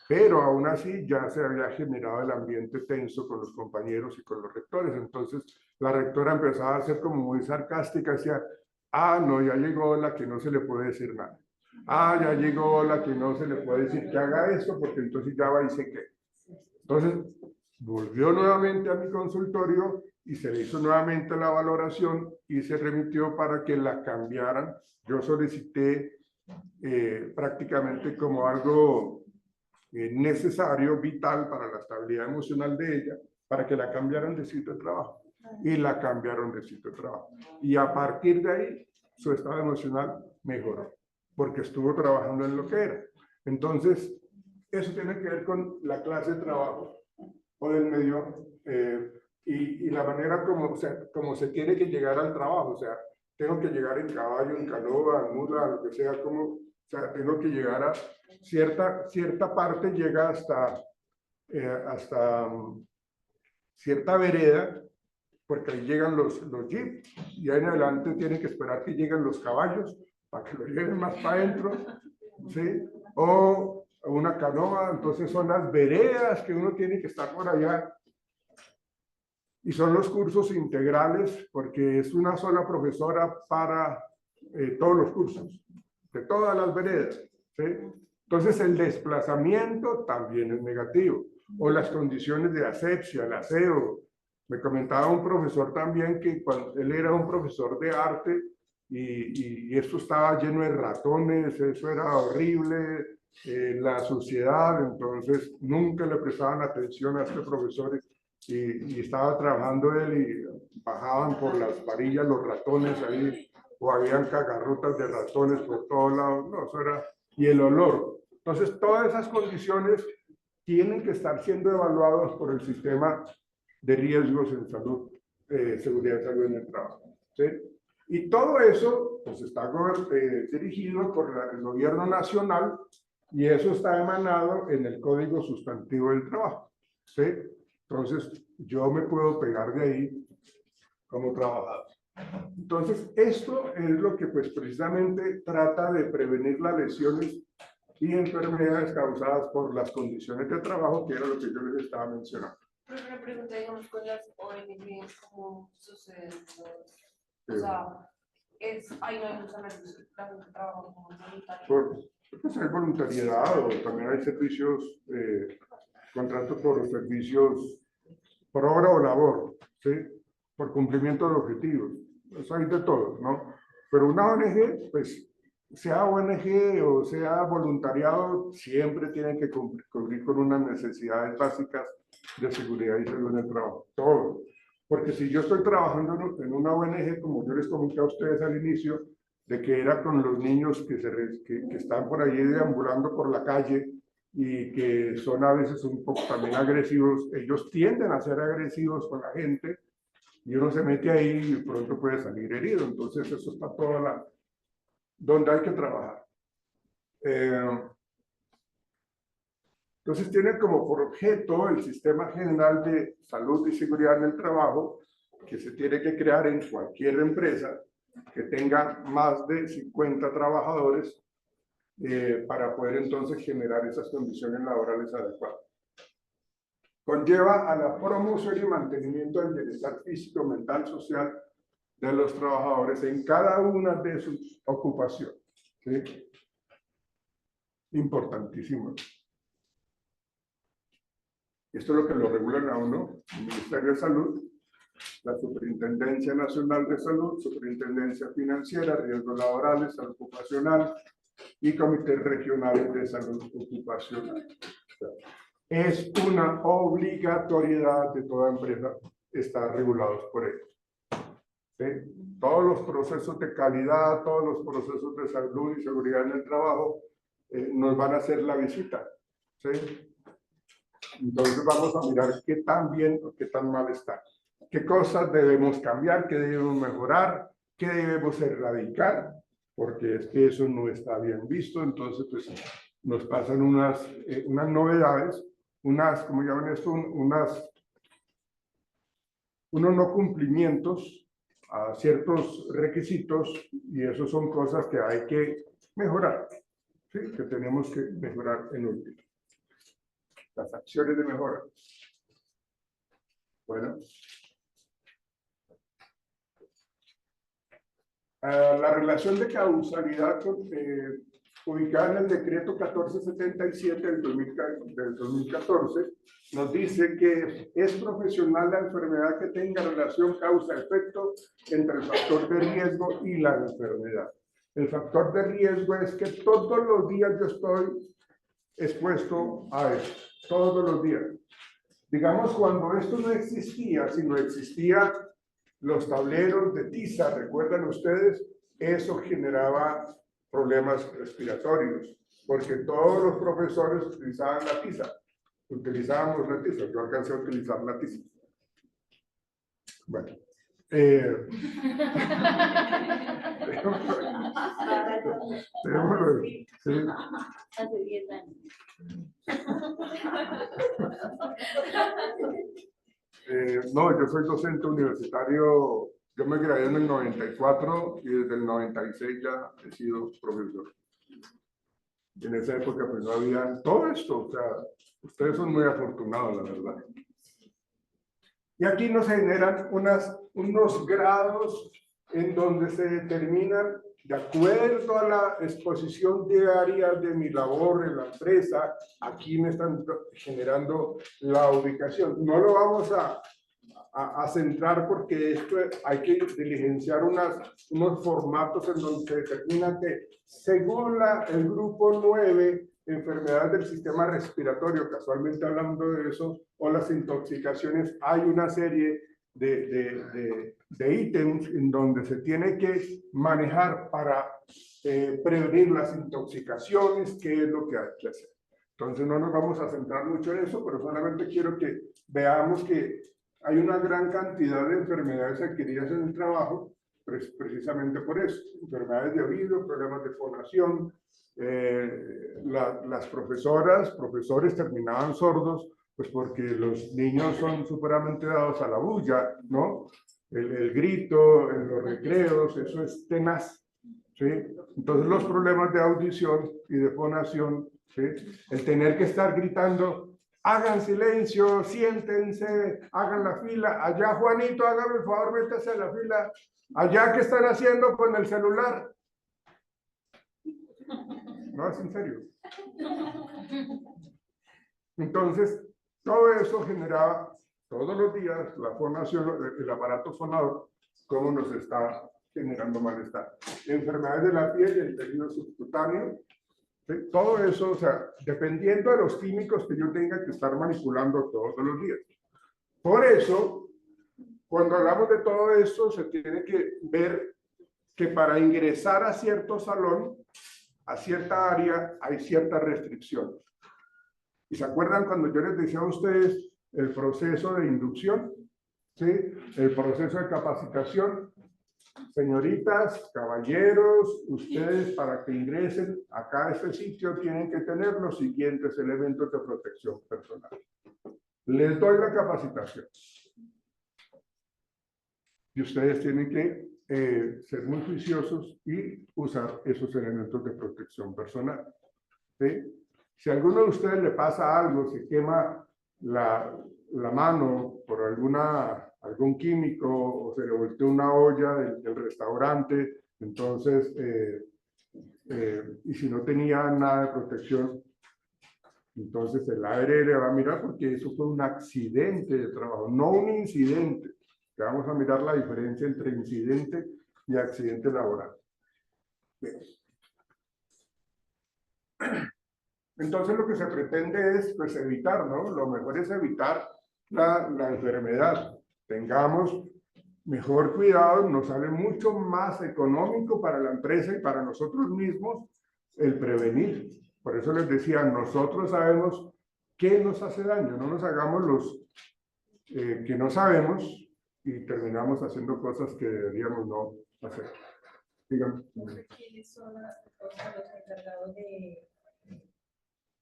[SPEAKER 1] Pero aún así ya se había generado el ambiente tenso con los compañeros y con los rectores. Entonces la rectora empezaba a ser como muy sarcástica, decía, ah, no, ya llegó la que no se le puede decir nada. Ah, ya llegó la que no se le puede decir que haga esto, porque entonces ya va y se qué. Entonces volvió nuevamente a mi consultorio y se le hizo nuevamente la valoración y se remitió para que la cambiaran. Yo solicité prácticamente como algo necesario, vital para la estabilidad emocional de ella, para que la cambiaran de sitio de trabajo. Y la cambiaron de sitio de trabajo. Y a partir de ahí, su estado emocional mejoró, porque estuvo trabajando en lo que era. Entonces, eso tiene que ver con la clase de trabajo o del medio, y la manera como se tiene que llegar al trabajo. O sea, tengo que llegar en caballo, en canoa, en mula, lo que sea, o sea, tengo que llegar a cierta parte, llega hasta cierta vereda, porque ahí llegan los jeeps, y ahí en adelante tienen que esperar que lleguen los caballos para que lo lleven más para adentro, ¿sí? O una canoa. Entonces son las veredas que uno tiene que estar por allá. Y son los cursos integrales, porque es una sola profesora para todos los cursos, de todas las veredas, ¿sí? Entonces el desplazamiento también es negativo, o las condiciones de asepsia, el aseo. Me comentaba un profesor también que cuando él era un profesor de arte y esto estaba lleno de ratones, eso era horrible, la suciedad. Entonces nunca le prestaban atención a este profesor, y estaba trabajando él y bajaban por las varillas los ratones ahí, o habían cagarrutas de ratones por todos lados. No, eso era, y el olor. Entonces todas esas condiciones tienen que estar siendo evaluadas por el sistema de riesgos en salud, seguridad y salud en el trabajo. ¿Sí? Y todo eso pues, está dirigido por el gobierno nacional y eso está emanado en el Código Sustantivo del Trabajo. ¿Sí? Entonces, yo me puedo pegar de ahí como trabajador. Entonces, esto es lo que pues precisamente trata de prevenir las lesiones y enfermedades causadas por las condiciones de trabajo, que era lo que yo les estaba mencionando.
[SPEAKER 2] Pero una pregunta, digamos, con las ONG, ¿cómo sucede? O sea, ahí no hay un salario de trabajo como voluntario.
[SPEAKER 1] Pues hay voluntariedad o también hay servicios, contratos por servicios por obra o labor, ¿sí? Por cumplimiento de objetivos. Eso hay de todo, ¿no? Pero una ONG, pues, sea ONG o sea voluntariado, siempre tienen que cumplir con unas necesidades básicas de seguridad y salud en el trabajo. Todo. Porque si yo estoy trabajando en una ONG, como yo les comenté a ustedes al inicio, de que era con los niños que están por allí deambulando por la calle y que son a veces un poco también agresivos, ellos tienden a ser agresivos con la gente y uno se mete ahí y pronto puede salir herido. Entonces eso está todo donde hay que trabajar. Entonces tiene como por objeto el Sistema General de Salud y Seguridad en el Trabajo, que se tiene que crear en cualquier empresa que tenga más de 50 trabajadores para poder entonces generar esas condiciones laborales adecuadas. Conlleva a la promoción y mantenimiento del bienestar físico, mental, social de los trabajadores en cada una de sus ocupaciones. ¿Sí? Importantísimo. Esto es lo que lo regulan a uno, el Ministerio de Salud, la Superintendencia Nacional de Salud, Superintendencia Financiera, Riesgos Laborales, Salud Ocupacional y Comités Regionales de Salud Ocupacional. Es una obligatoriedad de toda empresa estar regulados por ellos. ¿Sí? Todos los procesos de calidad, todos los procesos de salud y seguridad en el trabajo nos van a hacer la visita. ¿Sí? Entonces vamos a mirar qué tan bien o qué tan mal está. ¿Qué cosas debemos cambiar? ¿Qué debemos mejorar? ¿Qué debemos erradicar? Porque es que eso no está bien visto. Entonces, pues, nos pasan unas novedades, ¿cómo llaman esto? Unos no cumplimientos a ciertos requisitos y eso son cosas que hay que mejorar, ¿sí? Que tenemos que mejorar en último. Las acciones de mejora. Bueno. La relación de causalidad ubicada en el decreto 1477 del 2014 nos dice que es profesional la enfermedad que tenga relación causa-efecto entre el factor de riesgo y la enfermedad. El factor de riesgo es que todos los días yo estoy expuesto a esto, todos los días. Digamos, cuando esto no existía, si no existía los tableros de tiza, ¿recuerdan ustedes? Eso generaba problemas respiratorios, porque todos los profesores utilizaban la tiza. Utilizábamos la tiza, yo alcancé a utilizar la tiza. Bueno.
[SPEAKER 6] Hace 10 años.
[SPEAKER 1] No, yo soy docente universitario, yo me gradué en el 94 y desde el 96 ya he sido profesor. En esa época pues no había todo esto, o sea, ustedes son muy afortunados, la verdad. Y aquí nos generan unos grados en donde se determinan, de acuerdo a la exposición diaria de mi labor en la empresa, aquí me están generando la ubicación. No lo vamos a centrar porque esto hay que diligenciar unos formatos en donde se determina que según el grupo 9, enfermedades del sistema respiratorio, casualmente hablando de eso, o las intoxicaciones, hay una serie de ítems en donde se tiene que manejar para prevenir las intoxicaciones, qué es lo que hay que hacer. Entonces no nos vamos a centrar mucho en eso, pero solamente quiero que veamos que hay una gran cantidad de enfermedades adquiridas en el trabajo, precisamente por eso, enfermedades de oído, problemas de fonación. Las profesores terminaban sordos, pues porque los niños son superamente dados a la bulla, ¿no? El grito en los recreos, eso es tenaz, ¿sí? Entonces los problemas de audición y de fonación, ¿sí? El tener que estar gritando, hagan silencio, siéntense, hagan la fila, allá Juanito, hágame el favor, métase a la fila, allá ¿qué están haciendo con el celular? No, es en serio. Entonces, todo eso generaba todos los días la fonación, el aparato fonador, cómo nos está generando malestar. Enfermedades de la piel y el tejido subcutáneo, ¿sí? Todo eso, o sea, dependiendo de los químicos que yo tenga que estar manipulando todos los días. Por eso, cuando hablamos de todo esto, se tiene que ver que para ingresar a cierto salón, a cierta área, hay cierta restricción. ¿Y se acuerdan cuando yo les decía a ustedes el proceso de inducción? ¿Sí? El proceso de capacitación. Señoritas, caballeros, ustedes para que ingresen acá a este sitio tienen que tener los siguientes elementos de protección personal. Les doy la capacitación. Y ustedes tienen que ser muy juiciosos y usar esos elementos de protección personal. ¿Sí? Si a alguno de ustedes le pasa algo, se quema la mano por algún químico o se le volteó una olla del restaurante, entonces, y si no tenía nada de protección, entonces el ARL va a mirar porque eso fue un accidente de trabajo, no un incidente. Que vamos a mirar la diferencia entre incidente y accidente laboral. Bien. Entonces lo que se pretende es pues, evitar, ¿no? Lo mejor es evitar la enfermedad. Tengamos mejor cuidado, nos sale mucho más económico para la empresa y para nosotros mismos el prevenir. Por eso les decía, nosotros sabemos qué nos hace daño, no nos hagamos los que no sabemos y terminamos haciendo cosas que deberíamos no hacer. Díganme.
[SPEAKER 3] ¿Quiénes son los encargados de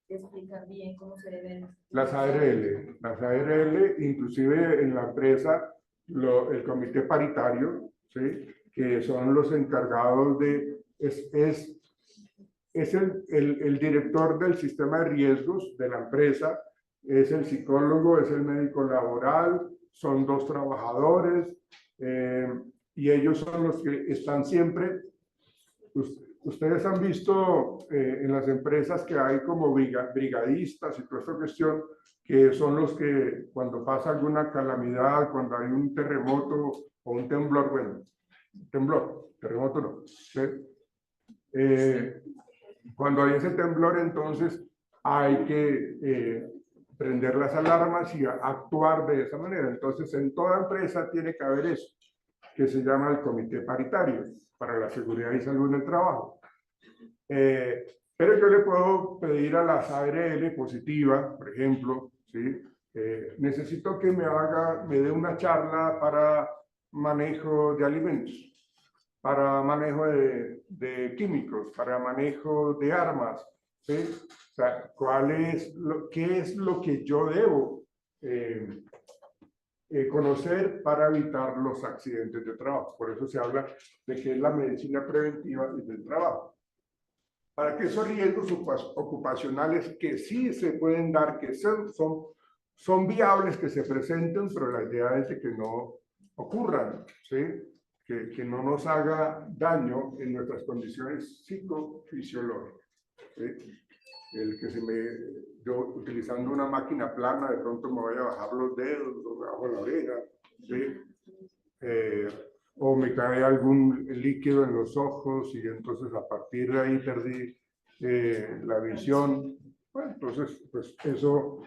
[SPEAKER 3] explicar bien cómo se deben?
[SPEAKER 1] Las ARL, inclusive en la empresa, el comité paritario, ¿sí? Que son los encargados de, es el director del sistema de riesgos de la empresa, es el psicólogo, es el médico laboral, son 2 trabajadores, y ellos son los que están siempre. Ustedes han visto en las empresas que hay como brigadistas y toda esta cuestión, que son los que cuando pasa alguna calamidad, cuando hay un terremoto o un temblor, bueno, terremoto no, ¿sí? Cuando hay ese temblor, entonces hay que prender las alarmas y actuar de esa manera. Entonces, en toda empresa tiene que haber eso, que se llama el comité paritario para la seguridad y salud en el trabajo. Pero yo le puedo pedir a las ARL positiva, por ejemplo, ¿sí? Necesito que me dé una charla para manejo de alimentos, para manejo de químicos, para manejo de armas, ¿sí? O sea, ¿qué es lo que yo debo conocer para evitar los accidentes de trabajo? Por eso se habla de que es la medicina preventiva del trabajo. Para que esos riesgos ocupacionales que sí se pueden dar, que son viables, que se presenten, pero la idea es de que no ocurran, ¿sí? Que no nos haga daño en nuestras condiciones psicofisiológicas, ¿sí? Yo utilizando una máquina plana, de pronto me voy a bajar los dedos o me bajo la oreja, ¿sí? O me cae algún líquido en los ojos y entonces a partir de ahí perdí la visión. Bueno, entonces, pues eso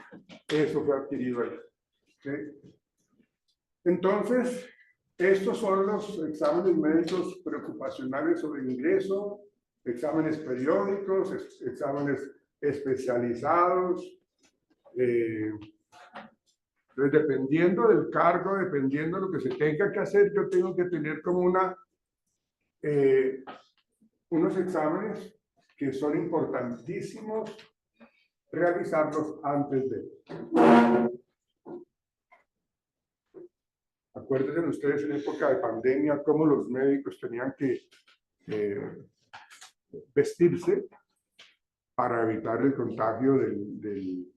[SPEAKER 1] fue adquirido ahí, ¿sí? Entonces, estos son los exámenes médicos preocupacionales sobre ingreso, exámenes periódicos, exámenes especializados. Entonces, dependiendo del cargo, dependiendo de lo que se tenga que hacer, yo tengo que tener como unos exámenes que son importantísimos realizarlos antes de. Acuérdense ustedes en época de pandemia cómo los médicos tenían que vestirse para evitar el contagio del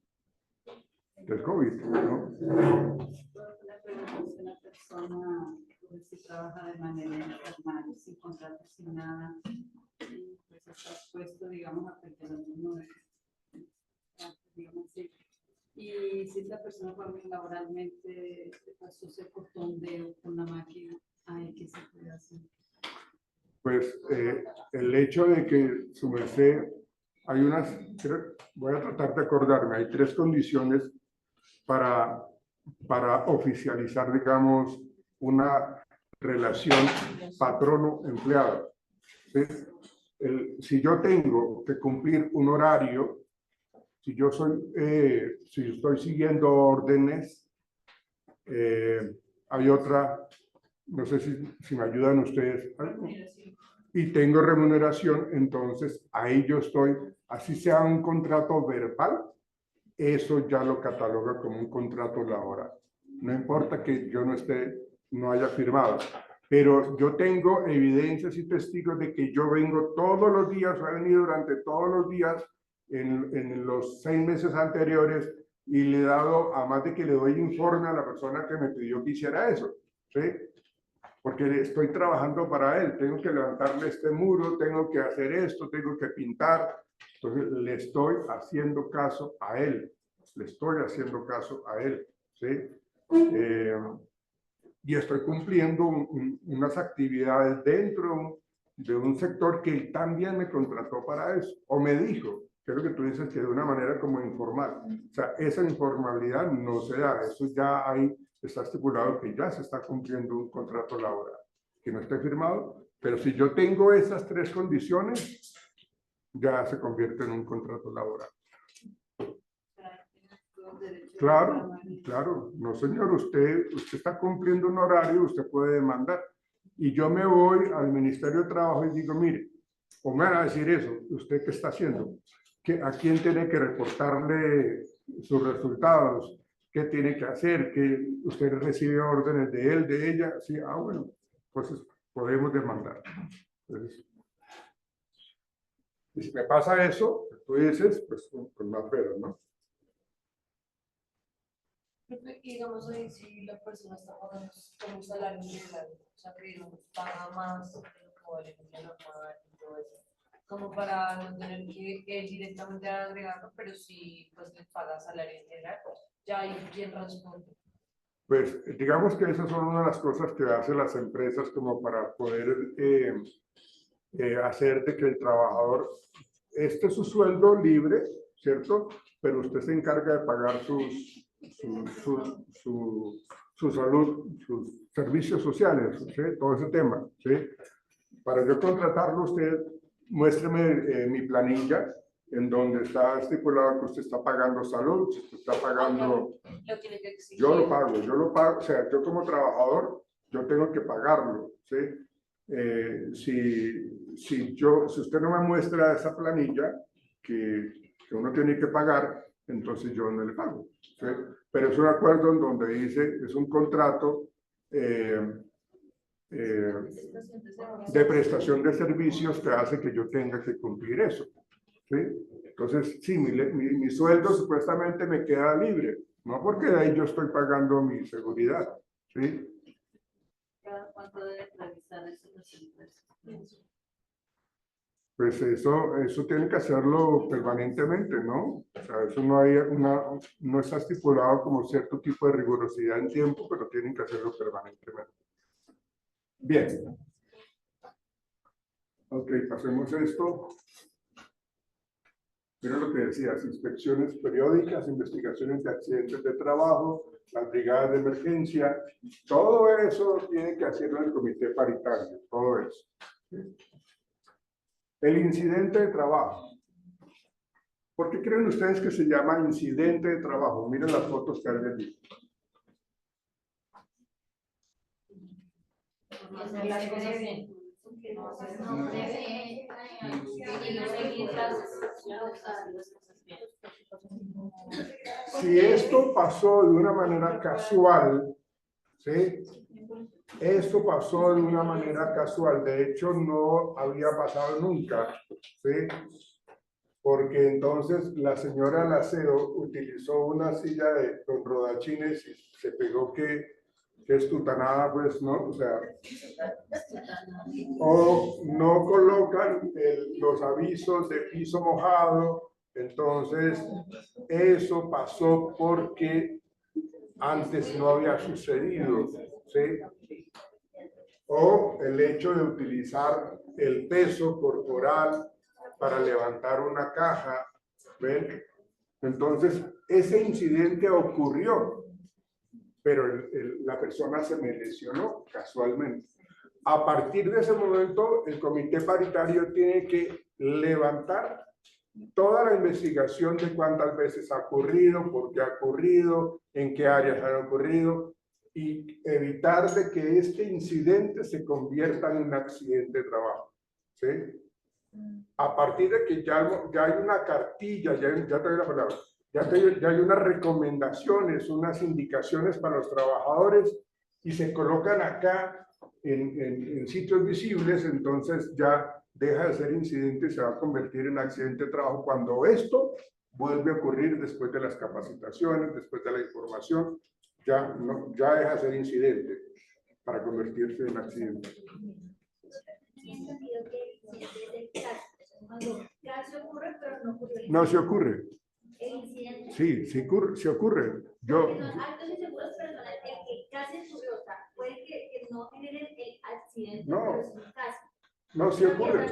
[SPEAKER 1] COVID, ¿no?
[SPEAKER 7] La pregunta es una persona pues, si trabaja de manera informal, sin contrato, sin nada, y pues está expuesto, digamos, a perder el número, digamos así. Y si esta persona fue laboralmente pasó, se cortó un dedo con la máquina, ¿ay qué se puede hacer?
[SPEAKER 1] Pues el hecho de que su merced, hay unas, voy a tratar de acordarme, hay 3 condiciones para oficializar, digamos, una relación patrono-empleado. ¿Sí? Si yo tengo que cumplir un horario, si yo si estoy siguiendo órdenes, hay otra, no sé si me ayudan ustedes, y tengo remuneración, entonces ahí yo estoy, así sea un contrato verbal, eso ya lo cataloga como un contrato laboral. No importa que yo no haya firmado, pero yo tengo evidencias y testigos de que yo vengo todos los días, o he venido durante todos los días en los 6 meses anteriores y le he dado, además de que le doy informe a la persona que me pidió que hiciera eso, ¿sí? Porque estoy trabajando para él, tengo que levantarle este muro, tengo que hacer esto, tengo que pintar. Entonces, le estoy haciendo caso a él, ¿sí? Y estoy cumpliendo unas actividades dentro de un sector que él también me contrató para eso, o me dijo, creo que tú dices que de una manera como informal. O sea, esa informalidad no se da, eso ya está estipulado que ya se está cumpliendo un contrato laboral, que no esté firmado, pero si yo tengo esas 3 condiciones, ya se convierte en un contrato laboral. Claro, claro. No, señor, usted está cumpliendo un horario, usted puede demandar. Y yo me voy al Ministerio de Trabajo y digo, mire, o me van a decir eso, ¿usted qué está haciendo? ¿A quién tiene que reportarle sus resultados? ¿Qué tiene que hacer? ¿Que usted recibe órdenes de él, de ella? Sí, bueno, pues podemos demandar. Entonces, y si me pasa eso, tú dices, pues con más pedo, ¿no?
[SPEAKER 2] Digamos ahí, si la persona está pagando como un salario integral, o sea, que no paga más de lo que vale la normal y todo eso, como para no tener que directamente agregarlo, pero si pues le paga salario integral, ya hay quien responde.
[SPEAKER 1] Pues digamos que esas son una de las cosas que hacen las empresas como para poder hacer de que el trabajador, este es su sueldo libre, ¿cierto? Pero usted se encarga de pagar su salud, sus servicios sociales, ¿sí? Todo ese tema, ¿sí? Para yo contratarlo, usted muéstreme mi planilla en donde está estipulado que usted está pagando salud, usted está pagando...
[SPEAKER 2] Lo tiene que exigir.
[SPEAKER 1] Yo lo pago, o sea, yo como trabajador, yo tengo que pagarlo, ¿sí? Si usted no me muestra esa planilla que uno tiene que pagar, entonces yo no le pago, ¿sí? Pero es un acuerdo en donde dice, es un contrato de prestación de servicios que hace que yo tenga que cumplir eso, ¿sí? Entonces, sí, mi sueldo supuestamente me queda libre, no porque de ahí yo estoy pagando mi seguridad, ¿sí?
[SPEAKER 7] ¿Cada cuánto debe revisar eso las empresas?
[SPEAKER 1] Pues eso tiene que hacerlo permanentemente, ¿no? O sea, eso no está estipulado como cierto tipo de rigurosidad en tiempo, pero tienen que hacerlo permanentemente. Bien. Ok, pasemos esto. Mira lo que decías, inspecciones periódicas, investigaciones de accidentes de trabajo, las brigadas de emergencia, todo eso tiene que hacerlo el comité paritario, todo eso. El incidente de trabajo. ¿Por qué creen ustedes que se llama incidente de trabajo? Miren las fotos que hay allí.
[SPEAKER 2] hacer las cosas bien.
[SPEAKER 6] No breve, y no seguir las cosas bien.
[SPEAKER 1] Si esto pasó de una manera casual, ¿sí? Esto pasó de una manera casual, de hecho no había pasado nunca, ¿sí? Porque entonces la señora Lacero utilizó una silla con rodachines y se pegó que estutanada, pues, ¿no? O sea, o no colocan los avisos de piso mojado, entonces eso pasó porque antes no había sucedido, ¿sí? O el hecho de utilizar el peso corporal para levantar una caja, ¿ven? Entonces, ese incidente ocurrió, pero la persona se me lesionó casualmente. A partir de ese momento, el comité paritario tiene que levantar toda la investigación de cuántas veces ha ocurrido, por qué ha ocurrido, en qué áreas ha ocurrido, y evitar de que este incidente se convierta en un accidente de trabajo, ¿sí? A partir de que ya hay una cartilla, ya te doy la palabra, ya hay unas recomendaciones, unas indicaciones para los trabajadores y se colocan acá en sitios visibles, entonces ya deja de ser incidente y se va a convertir en accidente de trabajo cuando esto vuelve a ocurrir después de las capacitaciones, después de la información, ya deja de ser incidente para convertirse en accidente.
[SPEAKER 6] Y entendido que el incidente es el caso. Cuando casi ocurre, pero no ocurre.
[SPEAKER 1] No se ocurre.
[SPEAKER 6] El incidente.
[SPEAKER 1] Sí, sí ocurre.
[SPEAKER 6] Porque son actos inseguros personales, el que casi ocurrió, o sea, puede que no generen el accidente,
[SPEAKER 1] No.
[SPEAKER 6] pero es un caso.
[SPEAKER 1] No, sí ocurre.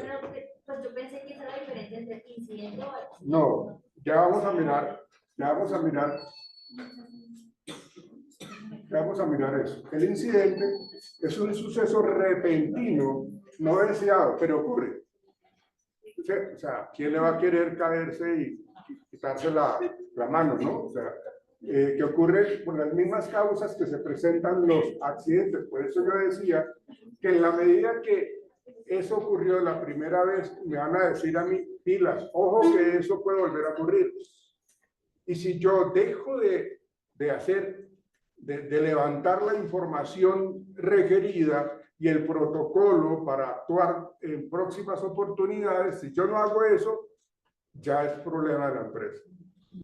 [SPEAKER 6] Pues yo pensé que esa era la diferencia entre incidente o accidente.
[SPEAKER 1] No, ya vamos a mirar eso. El incidente es un suceso repentino, no deseado, pero ocurre. ¿Sí? O sea, ¿quién le va a querer caerse y quitarse la mano, no? O sea, que ocurre por las mismas causas que se presentan los accidentes. Por eso yo decía que en la medida que eso ocurrió la primera vez, me van a decir a mí, pilas, ojo que eso puede volver a ocurrir. Y si yo dejo de levantar la información requerida y el protocolo para actuar en próximas oportunidades, si yo no hago eso, ya es problema de la empresa.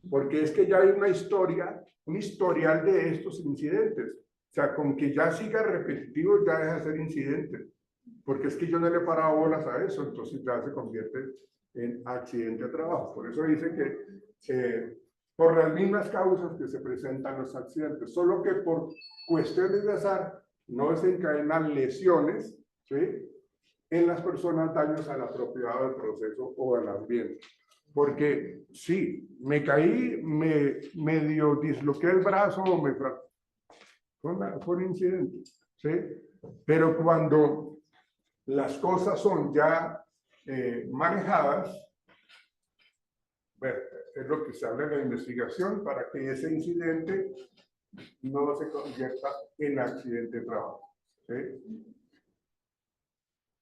[SPEAKER 1] Porque es que ya hay una historia, un historial de estos incidentes. O sea, con que ya siga repetitivo ya deja de ser incidente. Porque es que yo no le he parado bolas a eso, entonces ya se convierte en accidente de trabajo. Por eso dice que por las mismas causas que se presentan los accidentes, solo que por cuestiones de azar no desencadenan lesiones, ¿sí?, en las personas, daños a la propiedad del proceso o al ambiente. Porque sí, me caí, me medio disloqué el brazo o me fracturé. Fue un incidente, ¿sí? Pero cuando las cosas son ya manejadas, bueno, es lo que se habla en la investigación para que ese incidente no se convierta en accidente de trabajo, ¿sí?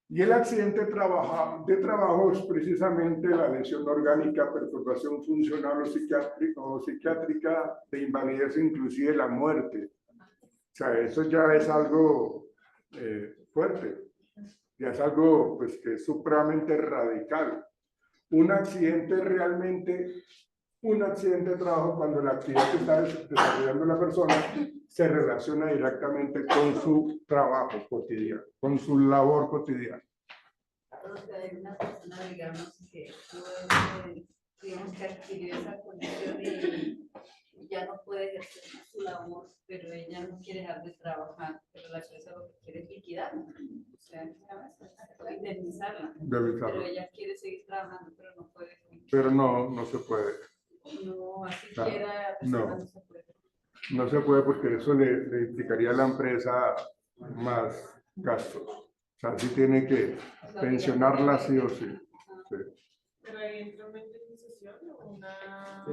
[SPEAKER 1] Y el accidente de trabajo es precisamente la lesión orgánica, perturbación funcional o psiquiátrica de invalidez, inclusive la muerte. O sea, eso ya es algo fuerte, ya es algo pues, que es supremamente radical. Un accidente realmente, un accidente de trabajo cuando la actividad que está desarrollando la persona se relaciona directamente con su trabajo cotidiano, con su labor cotidiana.
[SPEAKER 7] Entonces, hay una persona, digamos, que digamos que adquirió esa condición y ya no puede ejercer su labor, pero ella no quiere dejar de trabajar, pero la empresa lo que quiere es liquidarla. O sea, indemnizarla. Pero ella quiere seguir trabajando, pero no puede.
[SPEAKER 1] Pero no se puede.
[SPEAKER 7] No, así quiera,
[SPEAKER 1] no
[SPEAKER 7] se puede.
[SPEAKER 1] No se puede porque eso le implicaría a la empresa más gastos. O sea, sí tiene que pensionarla sí o sí. Sí.
[SPEAKER 4] Pero ahí entra una indemnización o una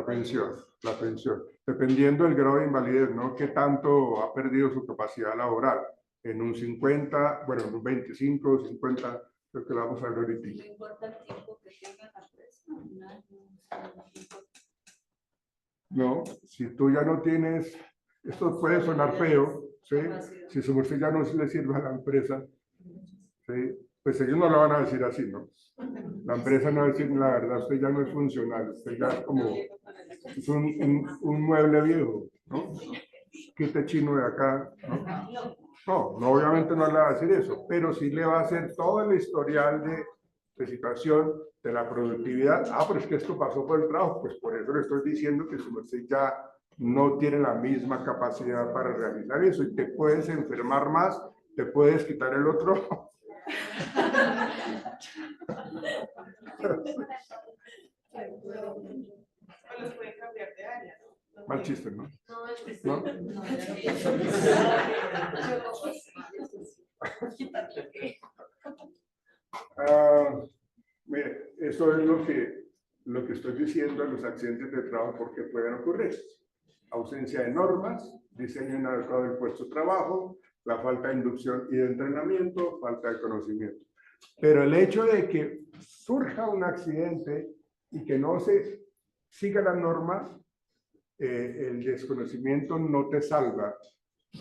[SPEAKER 4] pensión.
[SPEAKER 1] La pensión. Dependiendo del grado de invalidez, ¿no? Qué tanto ha perdido su capacidad laboral. en un 50, bueno, en un 25, 50, creo que lo vamos a ver ahorita.
[SPEAKER 6] No importa el tiempo que tenga la empresa, un año, no importa.
[SPEAKER 1] No, si tú ya no tienes, esto puede sonar feo, ¿sí? Si su merced ya no le sirve a la empresa, ¿sí? Pues ellos no lo van a decir así, ¿no? La empresa no va a decir, la verdad, usted ya no es funcional, usted ya es como, es un mueble viejo, ¿no? Quite chino de acá, ¿no? No, obviamente no le va a decir eso, pero sí le va a hacer todo el historial de situación, de la productividad. Ah, pero es que esto pasó por el trabajo, pues por eso le estoy diciendo que su merced ya no tiene la misma capacidad para realizar eso y te puedes enfermar más, te puedes quitar el otro.
[SPEAKER 4] O los pueden cambiar de área, ¿no?
[SPEAKER 1] Mal chiste, ¿no?
[SPEAKER 2] No, es
[SPEAKER 1] ¿No? Mire, eso es lo que estoy diciendo en los accidentes de trabajo, porque pueden ocurrir. Ausencia de normas, diseño inadecuado del puesto de trabajo, la falta de inducción y de entrenamiento, falta de conocimiento. Pero el hecho de que surja un accidente y que no se siga la norma, el desconocimiento no te salva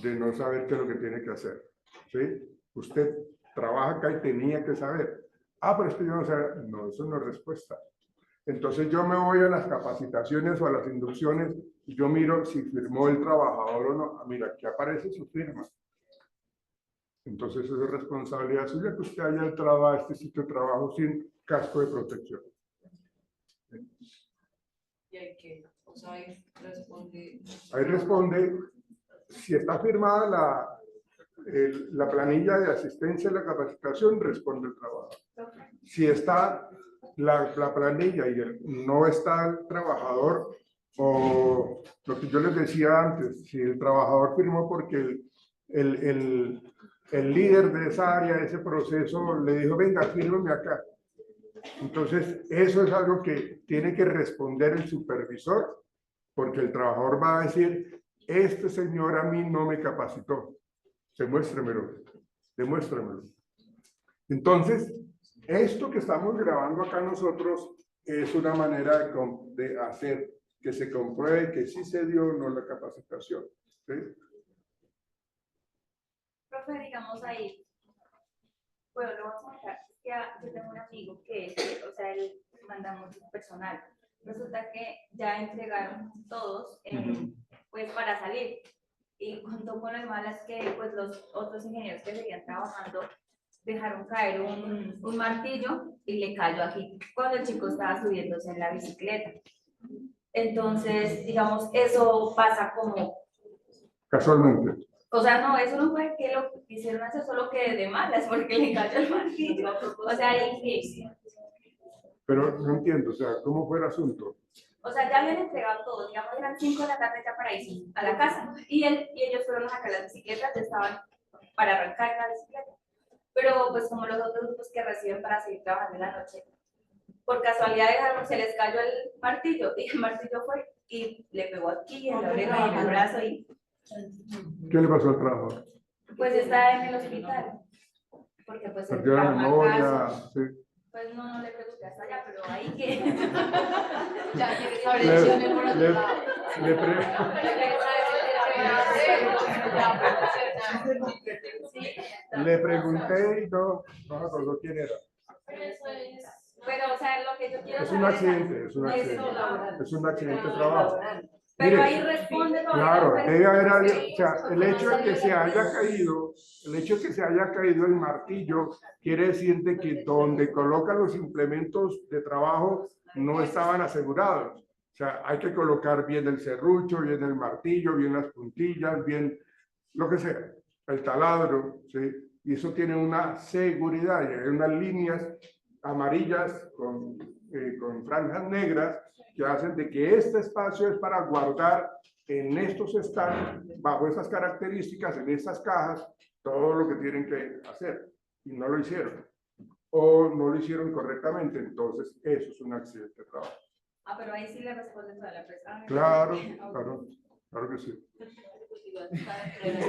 [SPEAKER 1] de no saber qué es lo que tiene que hacer. ¿Sí? Usted trabaja acá y tenía que saber. Ah, pero es que yo no sé. No, eso no es respuesta. Entonces yo me voy a las capacitaciones o a las inducciones y yo miro si firmó el trabajador o no. Ah, mira, aquí aparece su firma. Entonces eso es responsabilidad suya que usted haya entrado a este sitio de trabajo sin casco de protección.
[SPEAKER 2] Y hay que, o sea, ahí responde.
[SPEAKER 1] Ahí responde, si está firmada la planilla de asistencia a la capacitación, responde el trabajo. Si está la planilla y no está el trabajador, o lo que yo les decía antes, si el trabajador firmó porque el líder de esa área, de ese proceso, le dijo, venga, fírmeme acá. Entonces, eso es algo que tiene que responder el supervisor, porque el trabajador va a decir, este señor a mí no me capacitó. Demuéstremelo, demuéstremelo. Entonces, esto que estamos grabando acá nosotros es una manera de hacer que se compruebe que sí se dio o no la capacitación. ¿Sí?
[SPEAKER 6] Profe, digamos ahí, bueno, lo vamos a contar. Yo tengo un amigo que, o sea, él mandamos personal. Resulta que ya entregaron todos, pues para salir. Y junto con las malas que, pues los otros ingenieros que seguían trabajando dejaron caer un martillo y le cayó aquí cuando el chico estaba subiéndose en la bicicleta. Entonces, digamos, eso pasa como...
[SPEAKER 1] Casualmente.
[SPEAKER 6] O sea, no, eso no fue que lo quisieron hacer, solo que de malas, porque le cayó el martillo. O sea,
[SPEAKER 1] Pero no entiendo, o sea, ¿cómo fue el asunto?
[SPEAKER 6] o sea, ya habían entregado todo, digamos, eran 5 de la tarde ya para irse a la casa. Y ellos fueron a sacar las bicicletas, ya estaban para arrancar la bicicleta. Pero pues como los otros grupos que reciben para seguir trabajando en la noche, por casualidad se les cayó el martillo y el martillo fue y le pegó aquí en la oreja y en el brazo y...
[SPEAKER 1] ¿Qué le pasó al trabajador?
[SPEAKER 6] Pues está en el hospital. Porque pues el
[SPEAKER 1] Perdió la memoria,
[SPEAKER 6] trabajo,
[SPEAKER 1] sí.
[SPEAKER 6] pues no le pregunté hasta allá, pero ahí que...
[SPEAKER 2] Ya llegué a lesiones por otro lado.
[SPEAKER 1] Le pregunté y no recordó quién era.
[SPEAKER 6] Pero, o sea, lo que yo quiero
[SPEAKER 1] Es un
[SPEAKER 6] saber
[SPEAKER 1] accidente, es un accidente. Es un accidente de trabajo.
[SPEAKER 6] Pero
[SPEAKER 1] Mire,
[SPEAKER 6] ahí responde lo
[SPEAKER 1] claro, debe haber algo, o sea, el hecho de que se haya caído, el martillo, quiere decir de que donde colocan los implementos de trabajo no estaban asegurados. O sea, hay que colocar bien el serrucho, bien el martillo, bien las puntillas, bien lo que sea, el taladro, ¿sí? Y eso tiene una seguridad, y hay unas líneas amarillas con franjas negras que hacen de que este espacio es para guardar en estos stands, bajo esas características, en estas cajas, todo lo que tienen que hacer. Y no lo hicieron. O no lo hicieron correctamente. Entonces, eso es un accidente de trabajo.
[SPEAKER 6] Ah, pero ahí sí le responden a la empresa.
[SPEAKER 1] Claro, claro, claro que sí.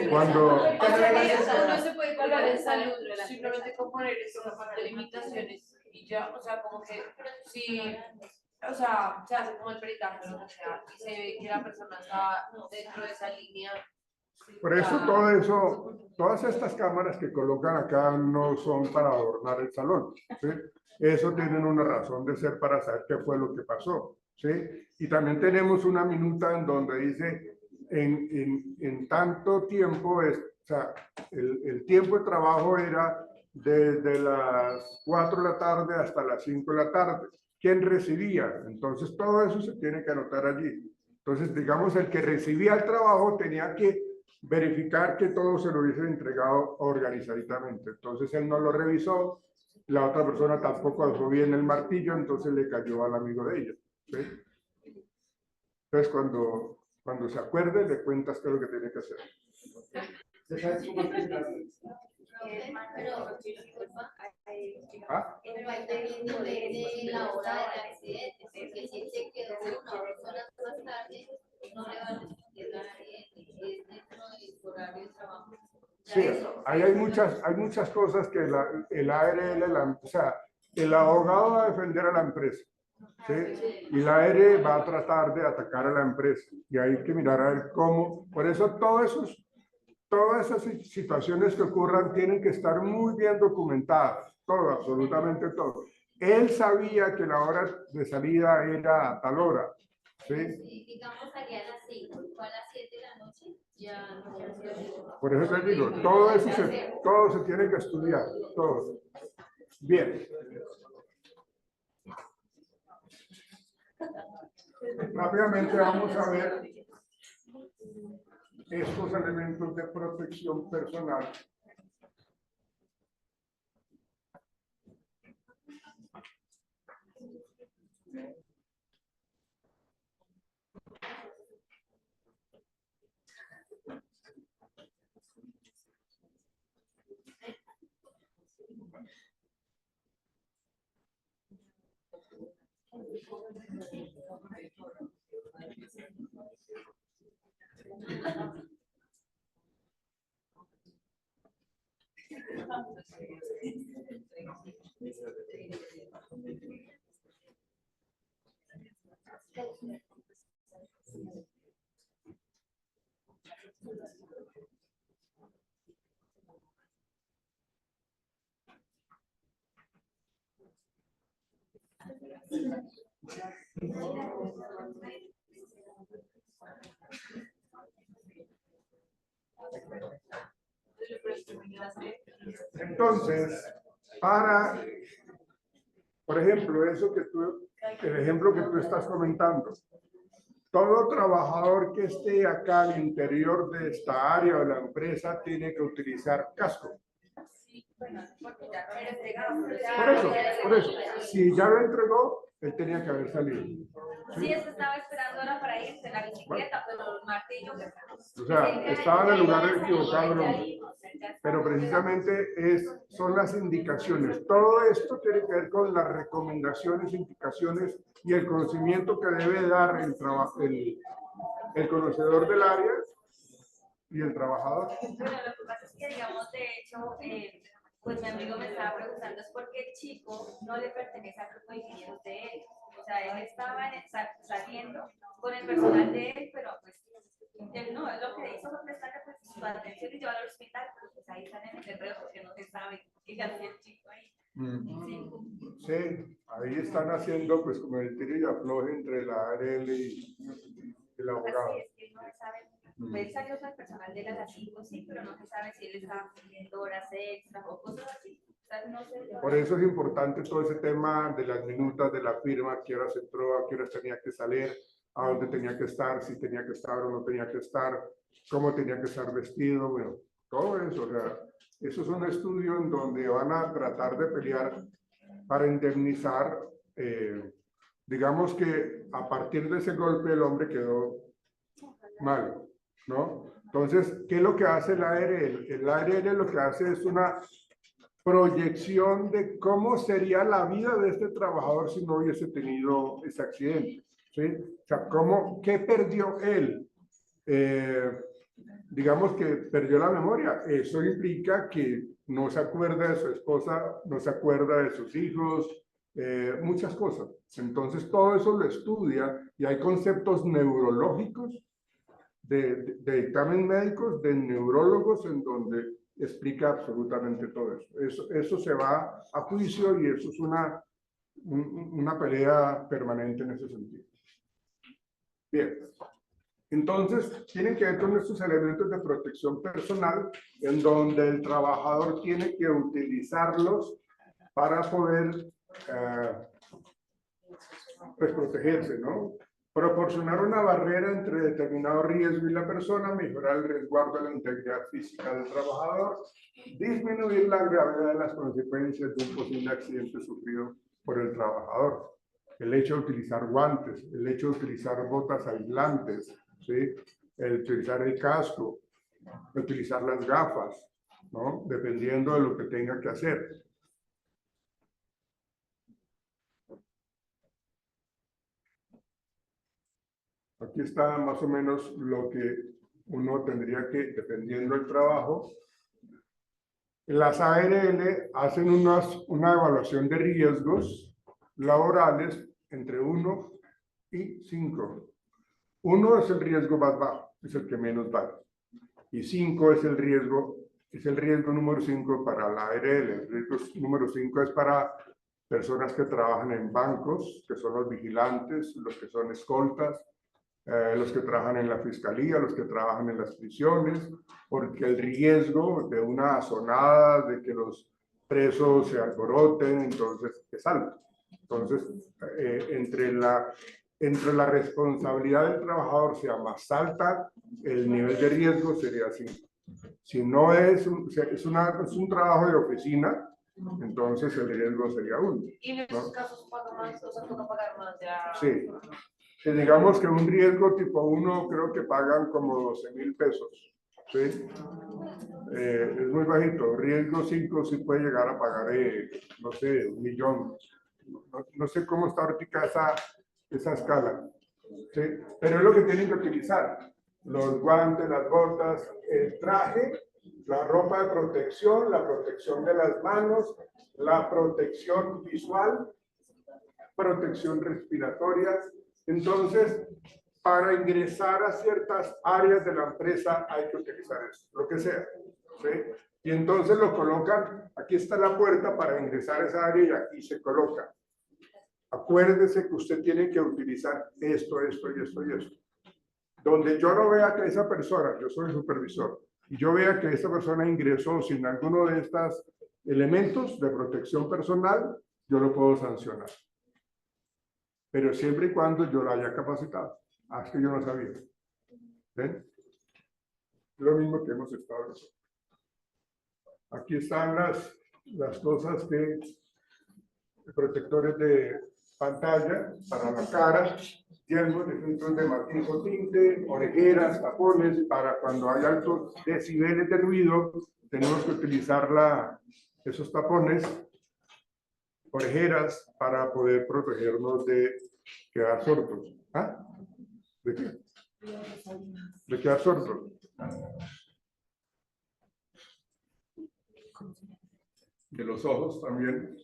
[SPEAKER 1] Cuando-
[SPEAKER 2] Uno se puede colgar en salud, simplemente con poner esas limitaciones y ya, o sea, como que sí, o sea, se hace como el peritaje, lo que sea, y se ve que la persona está dentro de esa línea.
[SPEAKER 1] Por eso
[SPEAKER 2] ya-
[SPEAKER 1] todo eso, todas estas cámaras que colocan acá no son para adornar el salón, ¿sí? Eso tienen una razón de ser para saber qué fue lo que pasó, ¿sí? Y también tenemos una minuta en donde dice en tanto tiempo, o sea, el tiempo de trabajo era desde las 4 de la tarde hasta las 5 de la tarde. ¿Quién recibía? Entonces todo eso se tiene que anotar allí. Entonces, digamos, el que recibía el trabajo tenía que verificar que todo se lo hubiese entregado organizadamente. Entonces él no lo revisó, la otra persona tampoco alzó bien el martillo, entonces le cayó al amigo de ella, ¿sí? Entonces cuando se acuerde le cuentas qué es lo que tiene que hacer. ¿Ah?
[SPEAKER 5] Pero ahí también depende de la hora del accidente, porque si él se quedó 1 o 2 horas más tarde, no le van a responder a nadie, si es dentro del horario de trabajo.
[SPEAKER 1] Sí, ahí hay muchas cosas que el ARL, o sea, el abogado va a defender a la empresa, ¿sí? Y la ARL va a tratar de atacar a la empresa. Y hay que mirar a ver cómo. Por eso todas esas situaciones que ocurran tienen que estar muy bien documentadas, todo, absolutamente todo. Él sabía que la hora de salida era a tal hora, ¿sí?
[SPEAKER 5] Si digamos salía a las 5 y fue a las 7 de la noche, ya no se hace.
[SPEAKER 1] Por eso te digo, todo se tiene que estudiar, todo. Bien. Rápidamente vamos a ver estos elementos de protección personal. Entonces, por ejemplo, el ejemplo que tú estás comentando, todo trabajador que esté acá al interior de esta área de la empresa tiene que utilizar casco. Por eso, si ya lo entregó, él tenía que haber salido.
[SPEAKER 6] Sí, eso estaba esperando ahora para irse en la bicicleta, pero el martillo.
[SPEAKER 1] O sea, estaba en el lugar equivocado el hombre. Pero precisamente son las indicaciones. Todo esto tiene que ver con las recomendaciones, indicaciones y el conocimiento que debe dar el conocedor del área y el trabajador.
[SPEAKER 6] Bueno, lo que pasa es que, digamos, de hecho, pues mi amigo me estaba preguntando es por qué el chico no le pertenece al grupo de ingenieros de él. O sea, él estaba saliendo con el personal de él, pero pues él no, lo que hizo fue prestarle pues, su atención y llevarlo al hospital, pero pues ahí están en el enredo porque no se sabe qué hacía el chico ahí.
[SPEAKER 1] Sí, ahí están haciendo pues como el tiro y afloje entre la ARL y el abogado.
[SPEAKER 6] Así es que no se sabe. Él salió con el personal de las 5, sí, pero no se sabe si él estaba cumpliendo horas extras o cosas así. O sea, no sé.
[SPEAKER 1] Por eso es importante todo ese tema de las minutas de la firma, a qué horas entró, a qué horas tenía que salir, a dónde tenía que estar, si tenía que estar o no tenía que estar, cómo tenía que estar vestido, bueno, todo eso. O sea, eso es un estudio en donde van a tratar de pelear para indemnizar, digamos que a partir de ese golpe el hombre quedó mal, ¿no? Entonces, ¿qué es lo que hace el ARL? El ARL lo que hace es una proyección de cómo sería la vida de este trabajador si no hubiese tenido ese accidente, ¿sí? O sea, ¿qué perdió él? digamos que perdió la memoria. Eso implica que no se acuerda de su esposa, no se acuerda de sus hijos, muchas cosas. Entonces todo eso lo estudia y hay conceptos neurológicos de dictamen médicos, de neurólogos, en donde explica absolutamente todo eso. Eso se va a juicio y eso es una pelea permanente en ese sentido. Bien. Entonces, tienen que ver con estos elementos de protección personal, en donde el trabajador tiene que utilizarlos para poder pues, protegerse, ¿no? Proporcionar una barrera entre determinado riesgo y la persona, mejorar el resguardo de la integridad física del trabajador, disminuir la gravedad de las consecuencias de un posible accidente sufrido por el trabajador. El hecho de utilizar guantes, el hecho de utilizar botas aislantes, ¿sí? El utilizar el casco, utilizar las gafas, ¿no? Dependiendo de lo que tenga que hacer. Aquí está más o menos lo que uno tendría que, dependiendo del trabajo. Las ARL hacen una evaluación de riesgos laborales entre 1 y 5. 1 es el riesgo más bajo, es el que menos vale. Y 5 es el riesgo número 5 para la ARL. El riesgo número 5 es para personas que trabajan en bancos, que son los vigilantes, los que son escoltas, los que trabajan en la fiscalía, los que trabajan en las prisiones, porque el riesgo de una azonada, de que los presos se alboroten, entonces es alto. Entonces, entre la responsabilidad del trabajador sea más alta, el nivel de riesgo sería 5. Si no es un trabajo de oficina, entonces el riesgo sería 1.
[SPEAKER 2] Y en esos casos paga más, o sea, toca pagar más ya.
[SPEAKER 1] Sí. Si digamos que un riesgo tipo 1 creo que pagan como 12,000 pesos. ¿Sí? Es muy bajito. Riesgo 5 sí puede llegar a pagar, no sé, 1 millón. No sé cómo está ahorita esa escala. ¿Sí? Pero es lo que tienen que utilizar. Los guantes, las botas, el traje, la ropa de protección, la protección de las manos, la protección visual, protección respiratoria. Entonces, para ingresar a ciertas áreas de la empresa hay que utilizar eso, lo que sea. ¿Sí? Y entonces lo colocan, aquí está la puerta para ingresar a esa área y aquí se coloca. Acuérdese que usted tiene que utilizar esto, esto y esto y esto. Donde yo no vea que esa persona, yo soy el supervisor, y yo vea que esa persona ingresó sin alguno de estos elementos de protección personal, yo lo puedo sancionar. Pero siempre y cuando yo lo haya capacitado. Es que yo no sabía. ¿Ven? Lo mismo que hemos estado haciendo. Aquí están las cosas protectores de pantalla para la cara, yelmos de filtros de matiz tinte, orejeras, tapones, para cuando hay altos decibeles de ruido, tenemos que utilizar esos tapones, orejeras, para poder protegernos de quedar sordos. ¿Ah? ¿De qué? De quedar sordos. De los ojos también.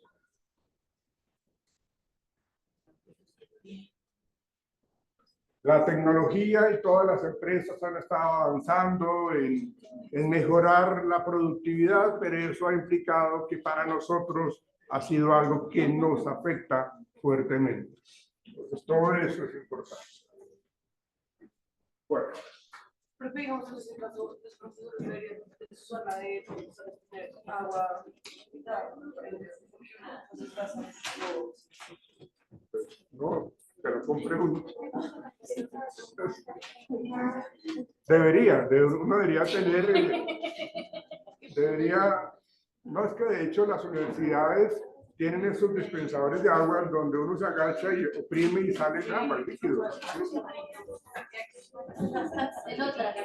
[SPEAKER 1] La tecnología y todas las empresas han estado avanzando en mejorar la productividad, pero eso ha implicado que para nosotros ha sido algo que nos afecta fuertemente. Entonces, todo eso es importante. Bueno.
[SPEAKER 2] Pero digamos, en este caso, los profesores deberían usar la de agua,
[SPEAKER 1] no, pero compré uno. Uno debería tener, no, es que de hecho las universidades tienen esos dispensadores de agua donde uno se agacha y oprime y sale agua líquido.
[SPEAKER 5] En otras.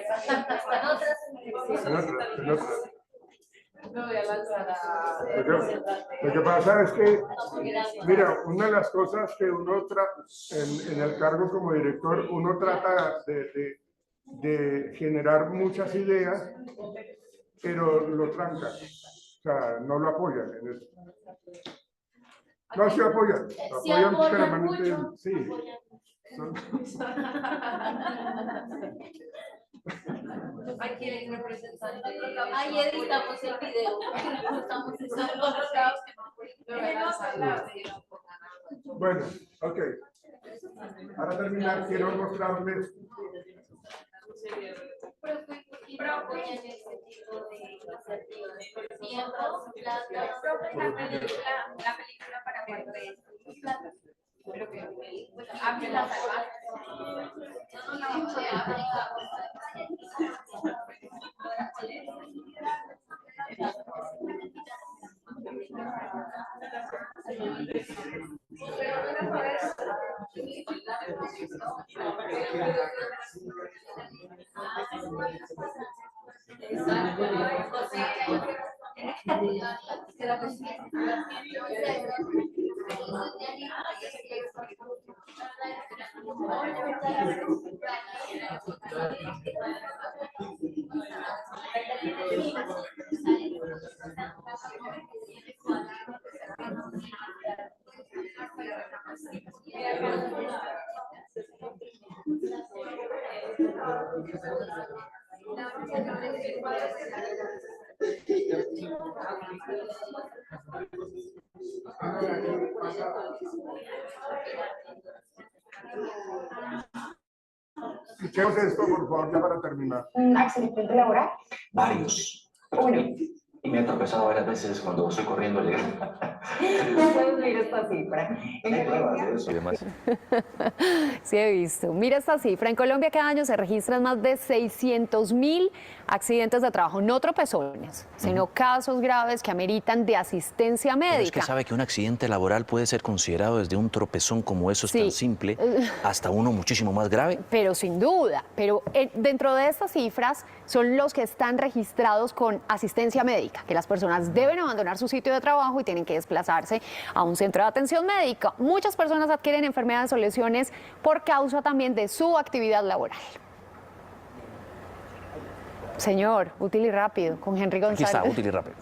[SPEAKER 2] Me voy a lanzar a...
[SPEAKER 1] Lo que pasa es que, mira, una de las cosas que uno en el cargo como director, uno trata de generar muchas ideas, pero lo trancan, o sea, no lo apoyan en eso. No, sí apoyan,
[SPEAKER 5] Sí
[SPEAKER 1] apoyan
[SPEAKER 5] apoyan
[SPEAKER 1] permanentemente,
[SPEAKER 5] mucho.
[SPEAKER 1] sí. Son-
[SPEAKER 2] Aquí hay un representante.
[SPEAKER 5] Ahí editamos el video. Estamos usando otros lados que no.
[SPEAKER 1] Bueno, ok. Para terminar, quiero mostrarles.
[SPEAKER 5] Pero apoyan este tipo de iniciativas. Tiempo, plata, la película para cuando es plata. Pero que abre la salvaje. No la vamos a
[SPEAKER 1] Escuchemos esto, por favor, ya para terminar.
[SPEAKER 8] Un accidente laboral.
[SPEAKER 9] Varios.
[SPEAKER 8] Uno.
[SPEAKER 9] Y me he tropezado varias veces cuando estoy corriendo.
[SPEAKER 8] No puedes subir esta cifra.
[SPEAKER 9] Hay pruebas de eso.
[SPEAKER 10] Y demás.
[SPEAKER 11] Sí, he visto. Mira esta cifra. En Colombia cada año se registran más de 600.000 accidentes de trabajo, no tropezones, sino casos graves que ameritan de asistencia
[SPEAKER 10] Pero
[SPEAKER 11] médica.
[SPEAKER 10] es que sabe que un accidente laboral puede ser considerado desde un tropezón como eso es
[SPEAKER 11] Sí.
[SPEAKER 10] tan simple hasta uno muchísimo más grave.
[SPEAKER 11] Pero sin duda, pero dentro de estas cifras son los que están registrados con asistencia médica, que las personas deben abandonar su sitio de trabajo y tienen que desplazarse a un centro de atención médica. Muchas personas adquieren enfermedades o lesiones por causa también de su actividad laboral. Señor, útil y rápido, con Henry
[SPEAKER 10] Aquí
[SPEAKER 11] González.
[SPEAKER 10] está, útil y rápido.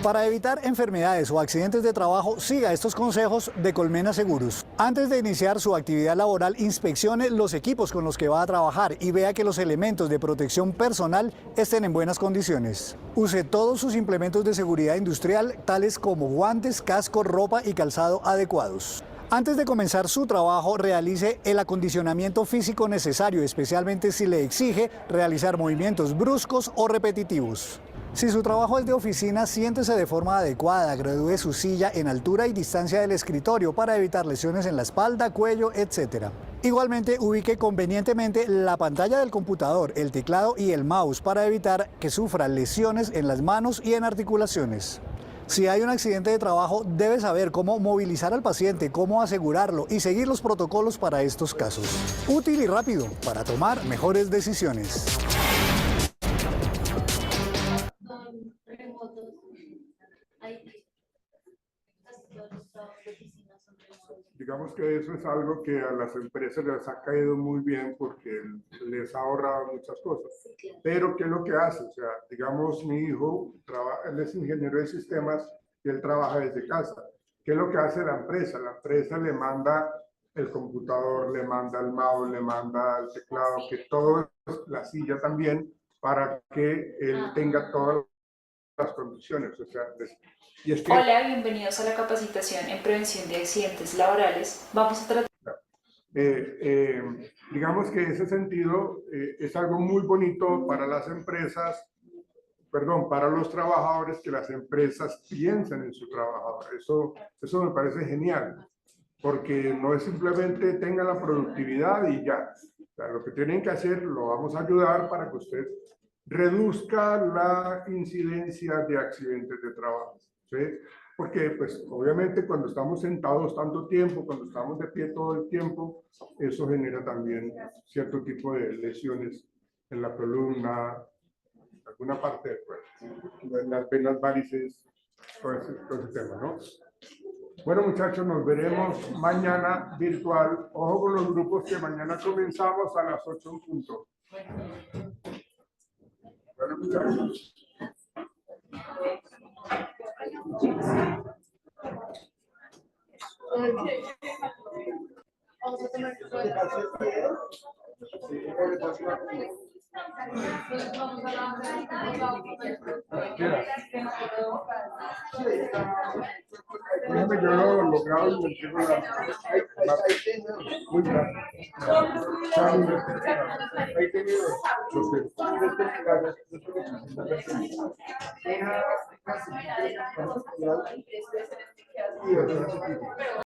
[SPEAKER 12] Para evitar enfermedades o accidentes de trabajo, siga estos consejos de Colmena Seguros. Antes de iniciar su actividad laboral, inspeccione los equipos con los que va a trabajar y vea que los elementos de protección personal estén en buenas condiciones. Use todos sus implementos de seguridad industrial, tales como guantes, casco, ropa y calzado adecuados. Antes de comenzar su trabajo, realice el acondicionamiento físico necesario, especialmente si le exige realizar movimientos bruscos o repetitivos. Si su trabajo es de oficina, siéntese de forma adecuada, gradúe su silla en altura y distancia del escritorio para evitar lesiones en la espalda, cuello, etc. Igualmente, ubique convenientemente la pantalla del computador, el teclado y el mouse para evitar que sufra lesiones en las manos y en articulaciones. Si hay un accidente de trabajo, debe saber cómo movilizar al paciente, cómo asegurarlo y seguir los protocolos para estos casos. Útil y rápido para tomar mejores decisiones.
[SPEAKER 5] Remotos. Hay casi todos los trabajos de oficina son remotos.
[SPEAKER 1] Digamos que eso es algo que a las empresas les ha caído muy bien porque les ha ahorrado muchas cosas. Pero ¿qué es lo que hace? O sea, digamos, mi hijo, él es ingeniero de sistemas y él trabaja desde casa. ¿Qué es lo que hace la empresa? La empresa le manda el computador, le manda el mouse, le manda el teclado, que todo, la silla también, para que él tenga todas las condiciones. O sea, y es que,
[SPEAKER 13] Hola, bienvenidos a la capacitación en prevención de accidentes laborales. Vamos a tratar.
[SPEAKER 1] digamos que ese sentido es algo muy bonito para las empresas, perdón, para los trabajadores, que las empresas piensen en su trabajador. Eso me parece genial, porque no es simplemente tengan la productividad y ya. O sea, lo que tienen que hacer, lo vamos a ayudar para que usted reduzca la incidencia de accidentes de trabajo, ¿sí? Porque, pues, obviamente, cuando estamos sentados tanto tiempo, cuando estamos de pie todo el tiempo, eso genera también cierto tipo de lesiones en la columna, en alguna parte del cuerpo, en las venas varices, todo ese tema, ¿no? Bueno, muchachos, nos veremos mañana virtual. Ojo con los grupos que mañana comenzamos a las 8 en punto. Bueno, muchachos.
[SPEAKER 2] Vamos a tomar
[SPEAKER 1] Déjame, yo lo grabo y lo entrego muy bien. Ahí tengo los